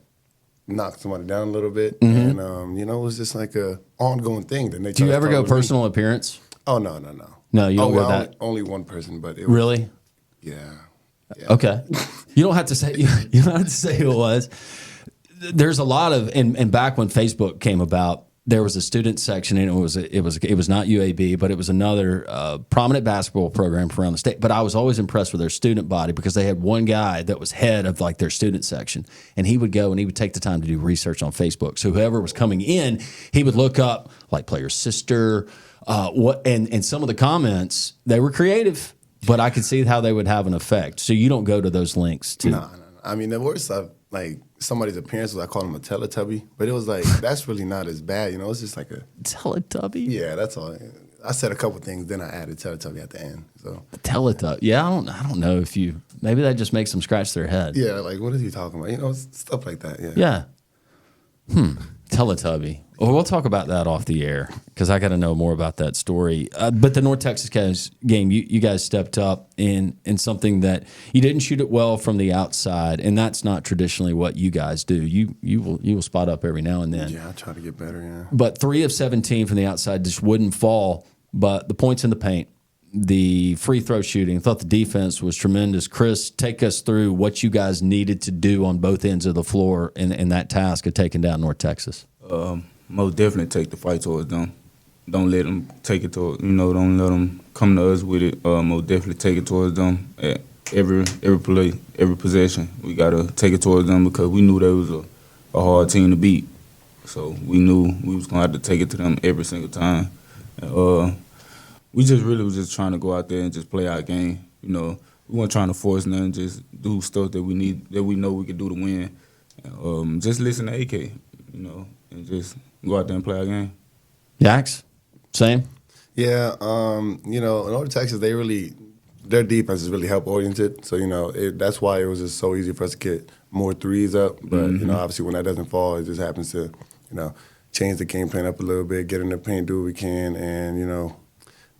knock somebody down a little bit. Mm-hmm. And, it was just like a ongoing thing. Then Do you ever go personal appearance? Oh, no. No, you don't go that. Only one person, but it was, really? Yeah. Okay. You don't have to say. You don't have to say who it was. There's a lot of, and back when Facebook came about, there was a student section, and it was not UAB, but it was another prominent basketball program from around the state. But I was always impressed with their student body because they had one guy that was head of like their student section, and he would go and he would take the time to do research on Facebook. So whoever was coming in, he would look up like player's sister, and some of the comments, they were creative, but I could see how they would have an effect. So you don't go to those links too. No. I mean, the worst like somebody's appearance was I call him a Teletubby, but it was like that's really not as bad, It's just like a Teletubby. Yeah, that's all. I said a couple things, then I added Teletubby at the end. So Teletubby. Yeah, I don't know if maybe that just makes them scratch their head. Yeah, like what is he talking about? Stuff like that. Yeah. Yeah. Teletubby. Well, we'll talk about that off the air because I got to know more about that story. But the North Texas game, you guys stepped up in something that you didn't shoot it well from the outside, and that's not traditionally what you guys do. You will spot up every now and then. Yeah, I try to get better. Yeah. But 3 of 17 from the outside just wouldn't fall. But the points in the paint, the free throw shooting, I thought the defense was tremendous. Chris, take us through what you guys needed to do on both ends of the floor in that task of taking down North Texas. Most definitely take the fight towards them. Don't let them take it to, don't let them come to us with it. Most definitely take it towards them at every play, every possession. We got to take it towards them because we knew they was a hard team to beat. So we knew we was going to have to take it to them every single time. We just really was just trying to go out there and just play our game. We weren't trying to force nothing, just do stuff that we know we could do to win. Just listen to AK, and just go out there and play our game. Yax, same? Yeah, in North Texas, their defense is really help-oriented. So, that's why it was just so easy for us to get more threes up. But, obviously when that doesn't fall, it just happens to, change the game plan up a little bit, get in the paint, do what we can. And,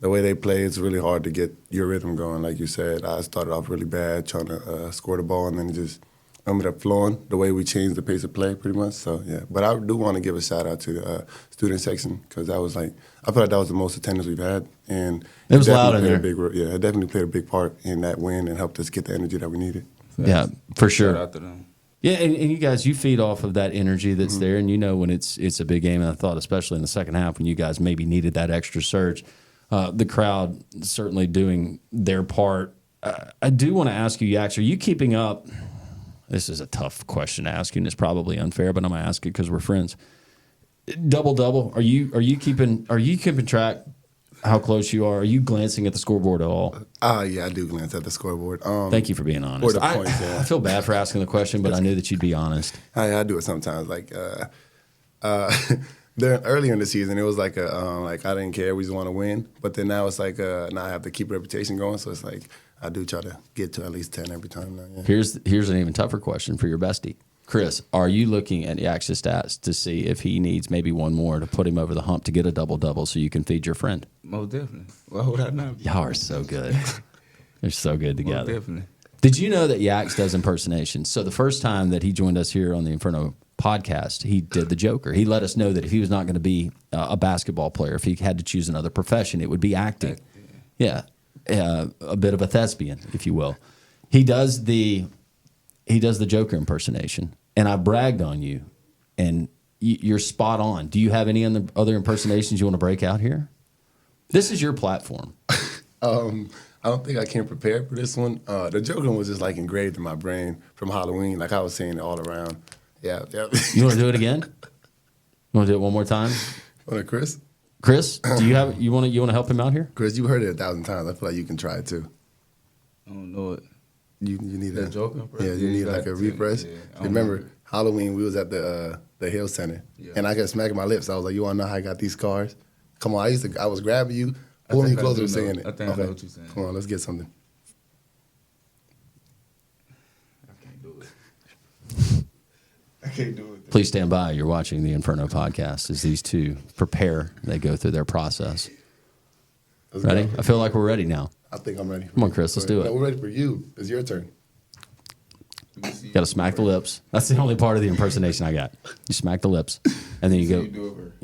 the way they play, it's really hard to get your rhythm going. Like you said, I started off really bad trying to score the ball, and then it just ended up flowing the way we changed the pace of play pretty much. So, yeah. But I do want to give a shout-out to the student section because that was I feel like that was the most attendance we've had. And it was loud in there. It definitely played a big part in that win and helped us get the energy that we needed. Yeah, for sure. Shout out to them. Yeah, and you guys, you feed off of that energy that's there, and when it's a big game. And I thought, especially in the second half, when you guys maybe needed that extra surge, the crowd certainly doing their part. I do want to ask you, Yax, are you keeping up? This is a tough question to ask you, and it's probably unfair, but I'm going to ask it because we're friends. Double. Are you keeping track how close you are? Are you glancing at the scoreboard at all? Yeah, I do glance at the scoreboard. Thank you for being honest. I feel bad for asking the question, but I knew that you'd be honest. I do it sometimes. Earlier in the season, it was I didn't care. We just want to win. But then now it's now I have to keep reputation going. So it's I do try to get to at least 10 every time now. Yeah. Here's an even tougher question for your bestie. Chris, are you looking at Yax's stats to see if he needs maybe one more to put him over the hump to get a double-double so you can feed your friend? Most definitely. Why would I not? Y'all are so good. They're so good together. Most definitely. Did you know that Yax does impersonations? So the first time that he joined us here on the Inferno podcast, he did the Joker. He let us know that if he was not going to be a basketball player, if he had to choose another profession, it would be acting. Yeah. A bit of a thespian, if you will. He does the Joker impersonation, and I bragged on you, and you're spot on. Do you have any other impersonations you want to break out here? This is your platform. I don't think I came prepared for this one. The Joker was just engraved in my brain from Halloween. I was saying it all around. Yeah. You want to do it again? You want to do it one more time? Chris? Chris, do you want to help him out here? Chris, you've heard it 1,000 times. I feel like you can try it too. I don't know it. You need that Joker? Yeah, you need a refresh. Remember, Halloween, we was at the Hill Center, and I kept smacking my lips. I was like, "You want to know how I got these scars? Come on, I was grabbing you, pulling you closer, and saying it. I think I know what you're saying. Come on, let's get something." I can't do it. I can't do it. Please stand by. You're watching the Inferno podcast as these two prepare. They go through their process. Ready? I feel like we're ready now. I think I'm ready. Come on, Chris. Let's do it. No, we're ready for you. It's your turn. You got to smack the lips. That's the only part of the impersonation I got. You smack the lips, and then you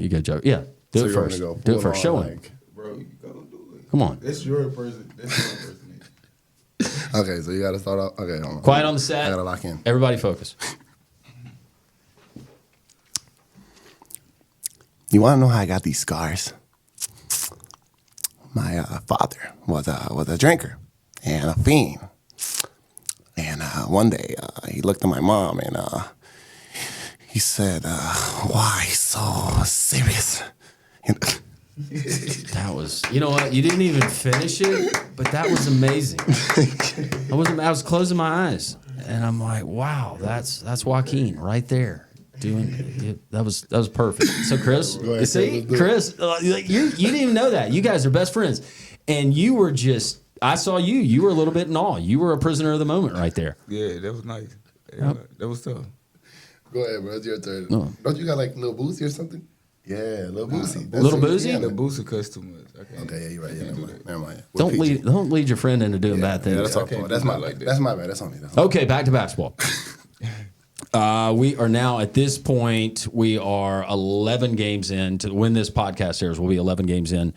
go Joe. Yeah, do it first. Do it first. Show him. Bro, you gotta do it. Come on. That's your impersonation. Okay, so you got to start off. Okay, hold on. Quiet on the set. I got to lock in. Everybody focus. You want to know how I got these scars? My father was a drinker and a fiend. And one day he looked at my mom and he said, "Why so serious?" That was, you know what? You didn't even finish it, but that was amazing. I was closing my eyes, and I'm like, "Wow, that's Joaquin right there." That was perfect. So Chris, you see, Chris, you didn't even know that. You guys are best friends, and you were just. I saw you. You were a little bit in awe. You were a prisoner of the moment right there. Yeah, that was nice. Yeah, that was tough. Go ahead, bro. It's your turn. No. Don't you got Lil Boosie or something? Yeah, Lil Boosie. Little Boosie? Lil Boosie cuts too much. Okay, yeah, you're right. Yeah, never mind. Don't lead your friend into doing bad things. Yeah, that's our fault. That's my bad. That's on me. Okay, back to basketball. We are now at this point. We are 11 games in to when this podcast airs. We'll be 11 games in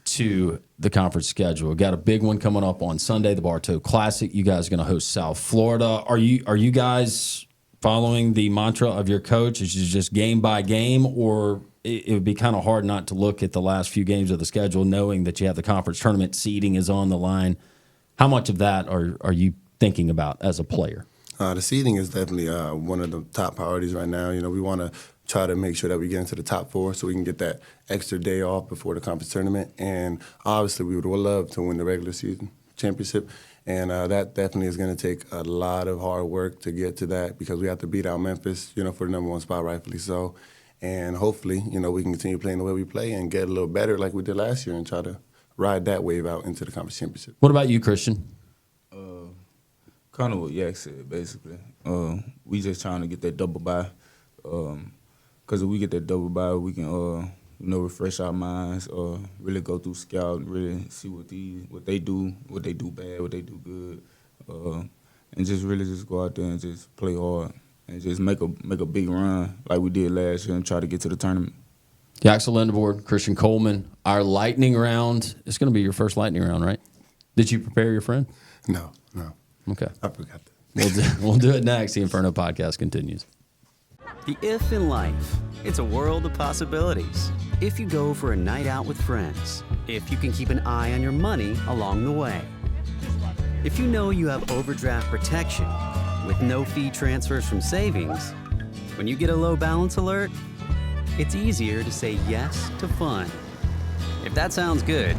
to the conference schedule. We've got a big one coming up on Sunday, the Bartow Classic. You guys are going to host South Florida. Are you guys following the mantra of your coach, is just game by game, or it would be kind of hard not to look at the last few games of the schedule, knowing that you have the conference tournament, seeding is on the line? How much of that are you thinking about as a player? The seeding is definitely one of the top priorities right now. We want to try to make sure that we get into the top 4 so we can get that extra day off before the conference tournament. And obviously, we would love to win the regular season championship. And that definitely is going to take a lot of hard work to get to that, because we have to beat out Memphis, for the number 1 spot, rightfully so. And hopefully, we can continue playing the way we play and get a little better like we did last year and try to ride that wave out into the conference championship. What about you, Christian? Kind of what Yak said, basically. We just trying to get that double bye. Because if we get that double bye, we can, refresh our minds, really go through scout and really see what they do bad, what they do good, and just really just go out there and just play hard and just make a big run like we did last year and try to get to the tournament. Yaxel, Lendeborg, Christian Coleman, our lightning round. It's going to be your first lightning round, right? Did you prepare your friend? No. Okay. I forgot that. We'll do it next. The Inferno podcast continues. The if in life. It's a world of possibilities. If you go for a night out with friends. If you can keep an eye on your money along the way. If you know you have overdraft protection with no fee transfers from savings. When you get a low balance alert, it's easier to say yes to fun. If that sounds good,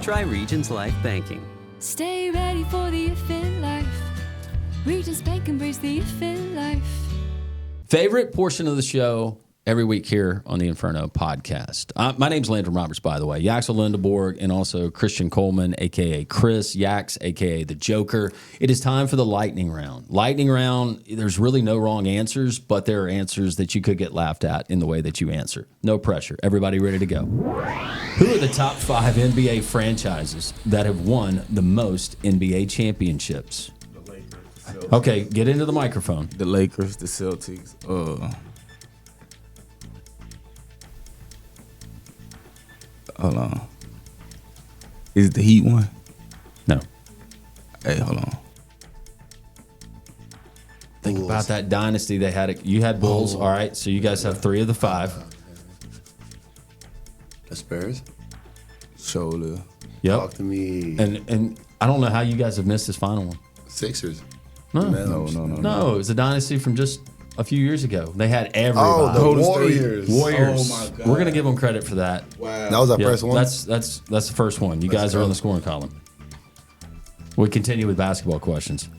try Regions Life Banking. Stay ready for the if in life. Regions Bank embrace the if in life. Favorite portion of the show every week here on the Inferno podcast. My name's Landrum Roberts, by the way. Yaxel Lendeborg and also Christian Coleman, a.k.a. Chris, Yax, a.k.a. the Joker. It is time for the lightning round. Lightning round, there's really no wrong answers, but there are answers that you could get laughed at in the way that you answer. No pressure. Everybody ready to go? Who are the top 5 NBA franchises that have won the most NBA championships? The Lakers. Okay, get into the microphone. The Lakers, the Celtics, hold on. Is it the Heat one? No. Hey, hold on. Think about that dynasty they had. You had Bulls, all right, so you guys have 3 of the 5. The Spurs? Shoulder. Yep. Talk to me. And I don't know how you guys have missed this final one. Sixers. No, it was a dynasty from just a few years ago. They had everybody. Oh, the Warriors. Warriors. Oh, my God. We're gonna give them credit for that. Wow. That was our first one? That's the first one. You guys are on the scoring column. We continue with basketball questions.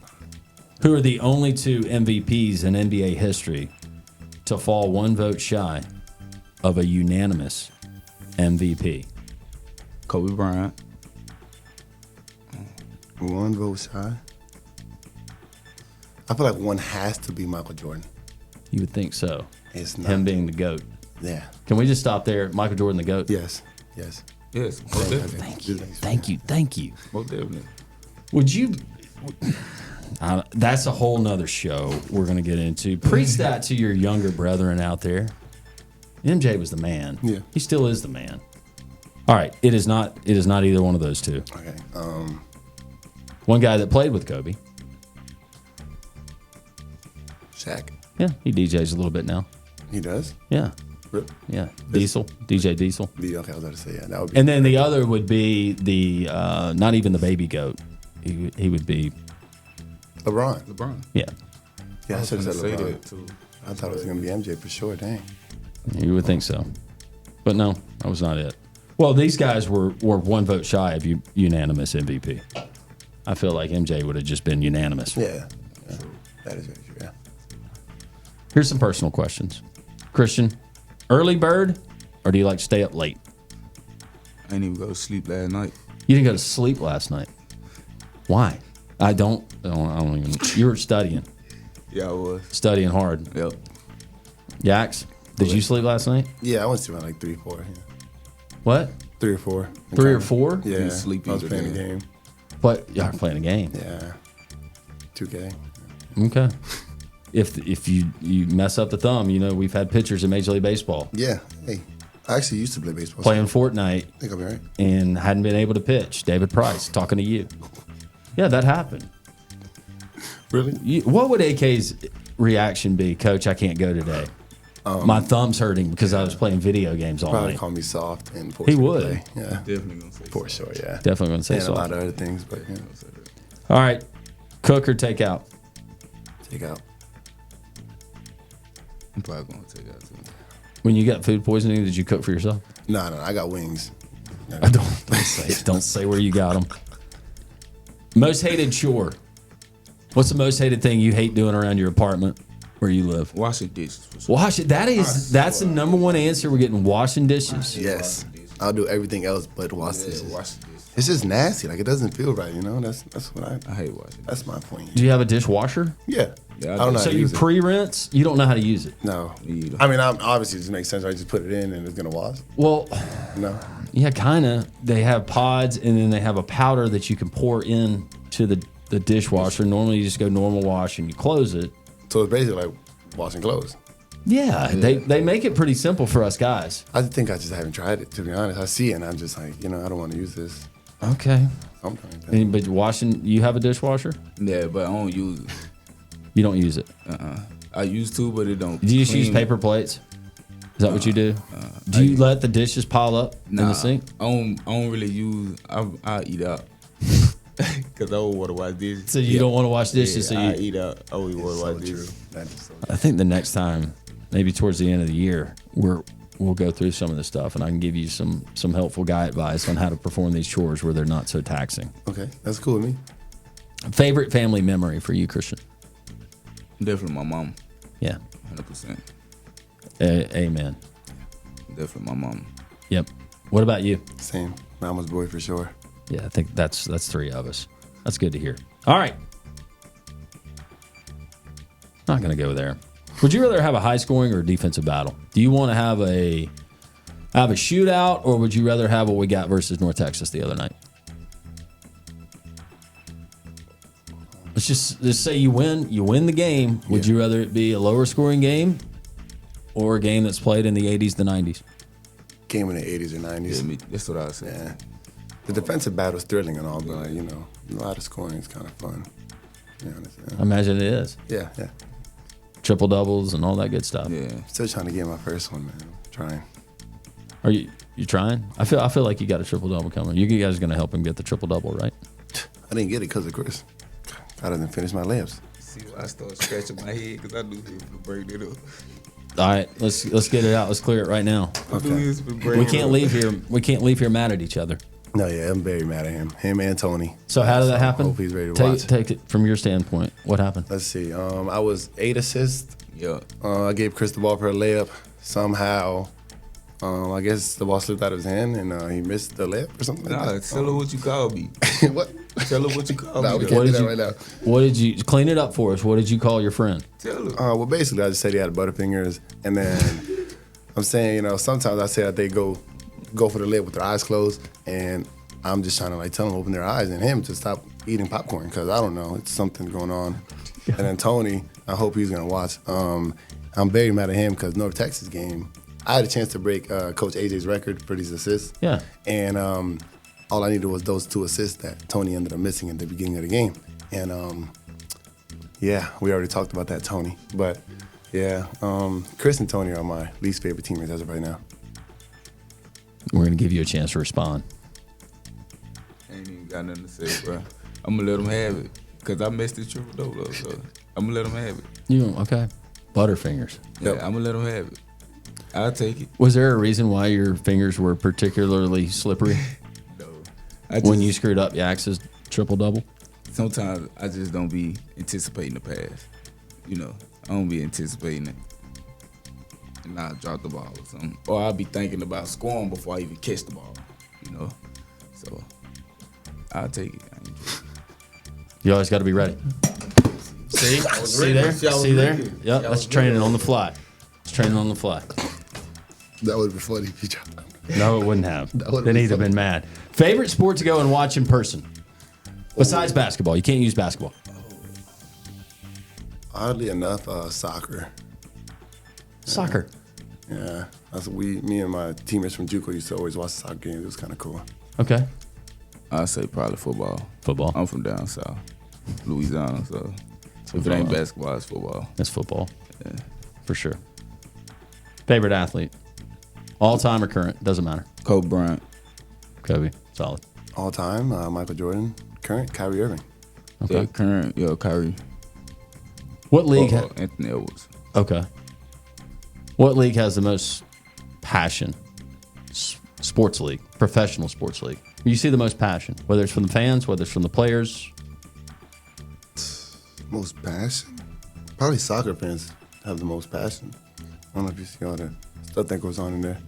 Who are the only 2 MVPs in NBA history to fall 1 vote shy of a unanimous MVP? Kobe Bryant. 1 vote shy? I feel like one has to be Michael Jordan. You would think so. It's not. Him being the GOAT. Yeah. Can we just stop there? Michael Jordan, the GOAT? Yes. Yes. Thank you. Most definitely. Would you... that's a whole nother show we're going to get into. Preach that to your younger brethren out there. MJ was the man. Yeah. He still is the man. All right. It is not either one of those 2. Okay. One guy that played with Kobe. Shaq. Yeah, he DJs a little bit now. He does? Yeah. Rip. Yeah. Diesel. DJ Diesel. Okay, I was about to say, yeah. That would be. And then the other would be the, not even the baby GOAT. He would be. LeBron. Yeah. Yeah, I should have said LeBron. That too. I thought it was going to be MJ for sure. Dang. You would think so. But no, that was not it. Well, these guys were 1 vote shy of unanimous MVP. I feel like MJ would have just been unanimous. Yeah. That is very true, yeah. Here's some personal questions. Christian, early bird, or do you like to stay up late? I didn't even go to sleep last night. You didn't go to sleep last night. Why? I don't even. You were studying. Yeah, I was. Studying hard. Yep. Yax, did you sleep last night? Yeah, I went to around like 3, 4. Yeah. What? 3 or 4. 3 or 4? Yeah. You sleep I was either playing day. a game. But y'all are playing a game. Yeah. 2K. Okay. If you mess up the thumb, we've had pitchers in Major League Baseball. Yeah. Hey, I actually used to play baseball. Playing Fortnite. I think I'll be right. And hadn't been able to pitch. David Price, talking to you. Yeah, that happened. Really? What would AK's reaction be, Coach, I can't go today? My thumb's hurting because I was playing video games all Probably night. call me soft and He would. play. Yeah, Definitely gonna say for sure. Yeah, Definitely going to say and so. a lot of other things, but yeah. All right. Cook or take out? Take out. I'm probably gonna take out too. When you got food poisoning, did you cook for yourself? No, I got wings. Don't say where you got them. Most hated chore. What's the most hated thing you hate doing around your apartment where you live? Washing dishes. For sure. Wash it. That's the number one answer. We're getting washing dishes. Yes, I'll do everything else but wash dishes. Wash dishes. It's just nasty. Like, it doesn't feel right. You know, that's what I hate washing. That's my point. Do you have a dishwasher? Yeah. Yeah, I don't know. So how to you use it. pre-rinse? You don't know how to use it? No. Me either. I mean, obviously, it just makes sense. I just put it in and it's gonna wash. Well, No. yeah, kind of. They have pods, and then they have a powder that you can pour in to the dishwasher. Normally, you just go normal wash and you close it. So it's basically like washing clothes. Yeah, they make it pretty simple for us guys. I think I just haven't tried it, to be honest. I see it and I'm just like, I don't want to use this. Okay. Something like that. But washing, you have a dishwasher? Yeah, but I don't use it. You don't use it? I used to, but it don't. Do you just use clean. paper plates? Is that what you do? Do you let the dishes pile up in Nah, the sink? I don't really use. I eat out because I don't want to wash dishes. So you don't want to wash dishes? Yeah, so I eat out. I only want to wash So dishes. true. That is so I think the next time, maybe towards the end of the year, we'll go through some of this stuff, and I can give you some helpful guy advice on how to perform these chores where they're not so taxing. Okay, that's cool with me. Favorite family memory for you, Christian? Definitely my mom. Yeah. 100%. Amen. Definitely my mom. Yep. What about you? Same. Mama's boy for sure. Yeah, I think that's three of us. That's good to hear. All right. Not going to go there. Would you rather have a high scoring or a defensive battle? Do you want to have a shootout, or would you rather have what we got versus North Texas the other night? Let's just say you win the game. Would you rather it be a lower scoring game or a game that's played in the 80s, the 90s? Game in the 80s or 90s. Yeah, that's what I was saying. Yeah. The defensive battle's thrilling and all, but a lot of scoring is kind of fun. To be honest, I imagine it is. Yeah. Triple doubles and all that good stuff. Yeah. Still trying to get my first one, man. Trying. Are you trying? I feel like you got a triple double coming. You guys are going to help him get the triple double, right? I didn't get it because of Chris. I didn't finish my layups. See, I started scratching my head because I knew he was gonna break it up. All right, let's get it out. Let's clear it right now. Okay. We can't leave here. We can't leave here mad at each other. No, yeah, I'm very mad at him. Him and Tony. So how did that happen? Hope he's ready to watch. Take it from your standpoint. What happened? Let's see. I was 8 assists. Yeah. I gave Chris the ball for a layup. Somehow, I guess the ball slipped out of his hand and he missed the layup or something like that. Tell her what you called me. What? Tell her what you called No, me. we can't do that right now. What did you clean it up for us? What did you call your friend? Tell her. Well, basically, I just said he had butterfingers, and then I'm saying, sometimes I say that they go for the layup with their eyes closed, and I'm just trying to tell them to open their eyes and him to stop eating popcorn because I don't know, it's something going on. And then Tony, I hope he's gonna watch. I'm very mad at him because North Texas game, I had a chance to break Coach AJ's record for these assists. Yeah. And all I needed was those 2 assists that Tony ended up missing at the beginning of the game. And yeah, we already talked about that, Tony. But yeah, Chris and Tony are my least favorite teammates as of right now. We're gonna give you a chance to respond. Ain't even got nothing to say, bro. I'm gonna let them have it because I missed the triple double, so I'm gonna let them have it. Okay? Butterfingers. Yeah, I'm gonna let them have it. I'll take it. Was there a reason why your fingers were particularly slippery? No. When you screwed up Yax's triple double? Sometimes I just don't be anticipating the pass. I don't be anticipating it. And I'll drop the ball or something. Or I'll be thinking about scoring before I even catch the ball. So I'll take it. You always got to be ready. See there? See there? Yep, that's training on the fly. It's training on the fly. That would be funny if you dropped that. No, it wouldn't have. Then he'd have been mad. Favorite sport to go and watch in person? Besides basketball. You can't use basketball. Oddly enough, soccer. Soccer. Yeah, me and my teammates from JUCO used to always watch the soccer games. It was kind of cool. Okay. I'd say probably football. Football. I'm from down south, Louisiana, so If it ain't basketball, it's football. It's football. Yeah. For sure. Favorite athlete? All time or current? Doesn't matter. Kobe Bryant. Kobe. Solid. All time, Michael Jordan. Current, Kyrie Irving. Okay. Yeah, current, Kyrie. What league? Anthony Edwards. Okay. What league has the most passion? Sports league, professional sports league. You see the most passion, whether it's from the fans, whether it's from the players. Most passion? Probably soccer fans have the most passion. I don't know if you see all the stuff that goes on in there.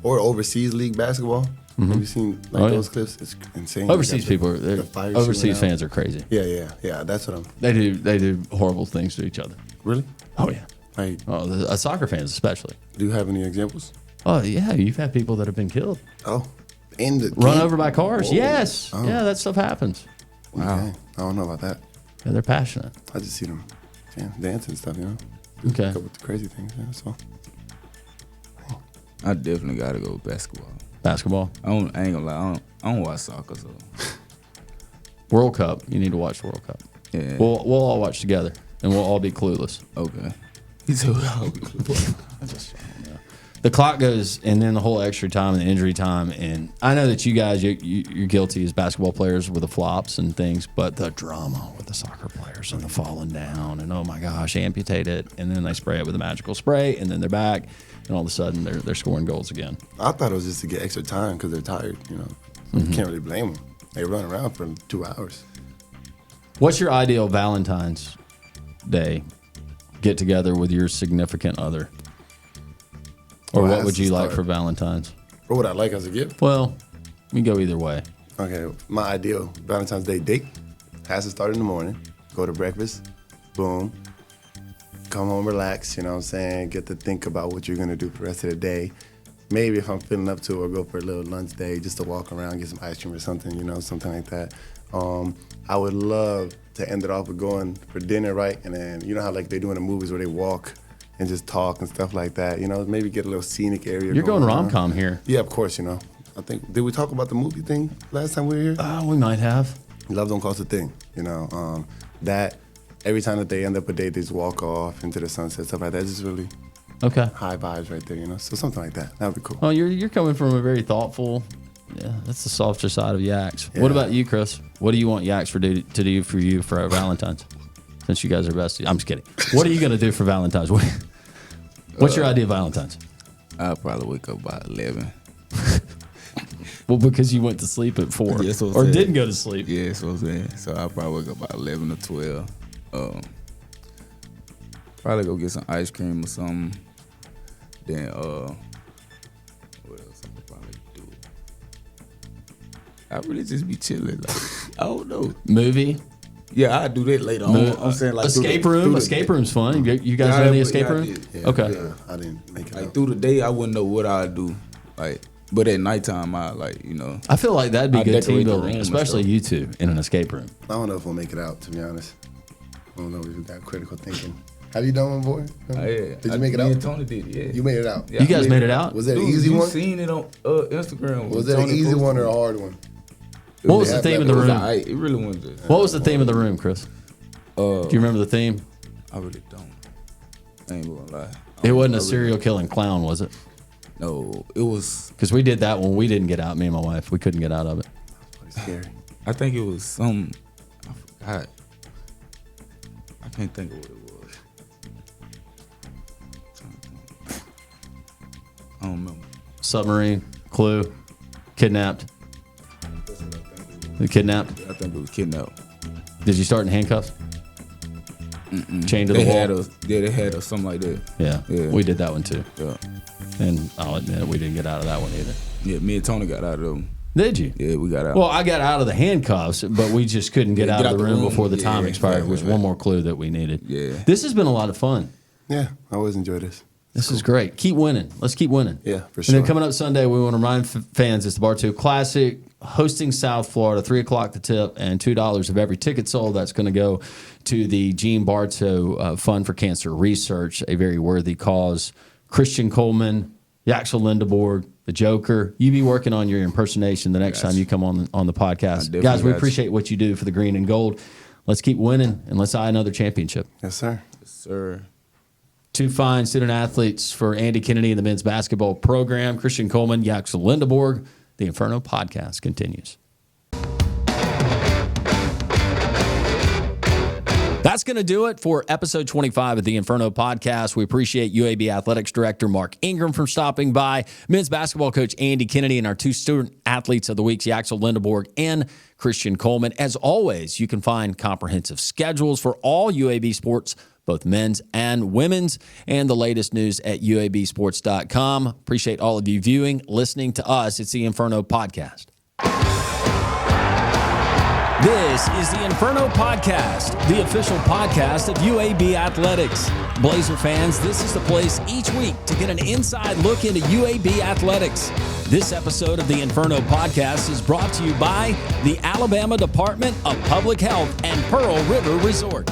Or overseas league basketball. Mm-hmm. Have you seen those clips? It's insane. Overseas people are overseas fans are crazy. Yeah. That's what I'm. They do horrible things to each other. Really? Oh yeah. Like, soccer fans especially. Do you have any examples? Oh yeah, you've had people that have been killed. Oh, in the run over by cars. Whoa. Yes. Oh. Yeah, that stuff happens. Wow. Okay. I don't know about that. Yeah, they're passionate. I just see them dance and stuff, Okay. With the crazy things, so. I definitely got to go with basketball. Basketball? I ain't gonna lie. I don't watch soccer, so. World Cup. You need to watch the World Cup. Yeah. We'll all watch together, and we'll all be clueless. Okay. He's all be clueless. The clock goes, and then the whole extra time and the injury time. And I know that you guys, you're guilty as basketball players with the flops and things, but the drama with the soccer players and the falling down and, oh my gosh, amputate it. And then they spray it with a magical spray, and then they're back, and all of a sudden they're scoring goals again. I thought it was just to get extra time because they're tired, So you can't really blame them. They run around for 2 hours. What's your ideal Valentine's Day get together with your significant other? Or what would you like for Valentine's? What would I like as a gift? Well, we can go either way. Okay, my ideal Valentine's Day date has to start in the morning, go to breakfast, boom, come home, relax, you know what I'm saying? Get to think about what you're gonna do for the rest of the day. Maybe if I'm feeling up to it, or go for a little lunch day just to walk around, get some ice cream or something, something like that. I would love to end it off with going for dinner, right? And then, you know how like they do in the movies where they walk and just talk and stuff like that, maybe get a little scenic area. You're going rom-com here. Yeah, of course, I think, did we talk about the movie thing last time we were here? We might have. Love don't cost a thing, that every time that they end up a date, they just walk off into the sunset, stuff like that. It's just really high vibes right there, so something like that. That would be cool. Well, you're coming from a very thoughtful, that's the softer side of Yax. Yeah. What about you, Chris? What do you want Yax to do for you for Valentine's? Since you guys are besties. I'm just kidding. What are you going to do for Valentine's? What's your idea of Valentine's? I'll probably wake up by 11. Well, because you went to sleep at 4. Yeah, so or didn't go to sleep. Yeah, that's what I'm saying. So I'll probably wake up by 11 or 12. Probably go get some ice cream or something. Then, what else I could probably do? I really just be chilling. Like, I don't know. Movie? Yeah, I'll do that later on. I'm saying like escape room. Escape room's fun. You guys know the escape room? Yeah, okay. Yeah, I didn't make it. Like through the day, I wouldn't know what I'd do. But at nighttime, I feel like that'd be good team building, especially you two in an escape room. I don't know if we'll make it out, to be honest. I don't know if we've got critical thinking. Have you done one, boy? Yeah. Did you make it out? Me and Tony did, yeah. You made it out. Yeah, you guys made it out? Was that an easy one? You seen it on Instagram. Was that an easy one or a hard one? What was the theme of the room? It really wasn't. What was the theme of the room, Chris? Do you remember the theme? I really don't. I ain't gonna lie. It wasn't a serial killing clown, was it? No, it was. Because we did that when we didn't get out. Me and my wife, we couldn't get out of it. Pretty scary. I think it was some. I forgot. I can't think of what it was. I don't remember. Submarine, Clue, kidnapped. Kidnapped? I think it was kidnapped. Did you start in handcuffs? Chained to the wall? They had us, something like that. Yeah, we did that one too. Yeah. And I'll admit we didn't get out of that one either. Yeah, me and Tony got out of them. Did you? Yeah, we got out. Well, I got out of the handcuffs, but we just couldn't get out of the room before the time expired, which was one more clue that we needed. Yeah. This has been a lot of fun. Yeah, I always enjoy this. This is great. Keep winning. Let's keep winning. Yeah, for sure. And then coming up Sunday, we want to remind fans it's the Bar 2 Classic, hosting South Florida, 3 o'clock the tip, and $2 of every ticket sold. That's going to go to the Gene Bartow Fund for Cancer Research, a very worthy cause. Christian Coleman, Yaxel Lendeborg, the Joker. You be working on your impersonation the next time you come on the podcast. Guys, we appreciate what you do for the green and gold. let's keep winning and let's eye another championship. Yes, sir. Yes, sir. Two fine student athletes for Andy Kennedy and the men's basketball program. Christian Coleman, Yaxel, Lendeborg. The Inferno podcast continues. That's going to do it for episode 25 of the Inferno podcast. We appreciate UAB Athletics Director Mark Ingram for stopping by, men's basketball coach Andy Kennedy, and our two student athletes of the week, Yaxel Lendeborg and Christian Coleman. As always, you can find comprehensive schedules for all UAB sports, both men's and women's, and the latest news at UABsports.com. Appreciate all of you viewing, listening to us. It's the Inferno podcast. This is the Inferno Podcast, the official podcast of UAB Athletics. Blazer fans, this is the place each week to get an inside look into UAB Athletics. This episode of the Inferno Podcast is brought to you by the Alabama Department of Public Health and Pearl River Resort.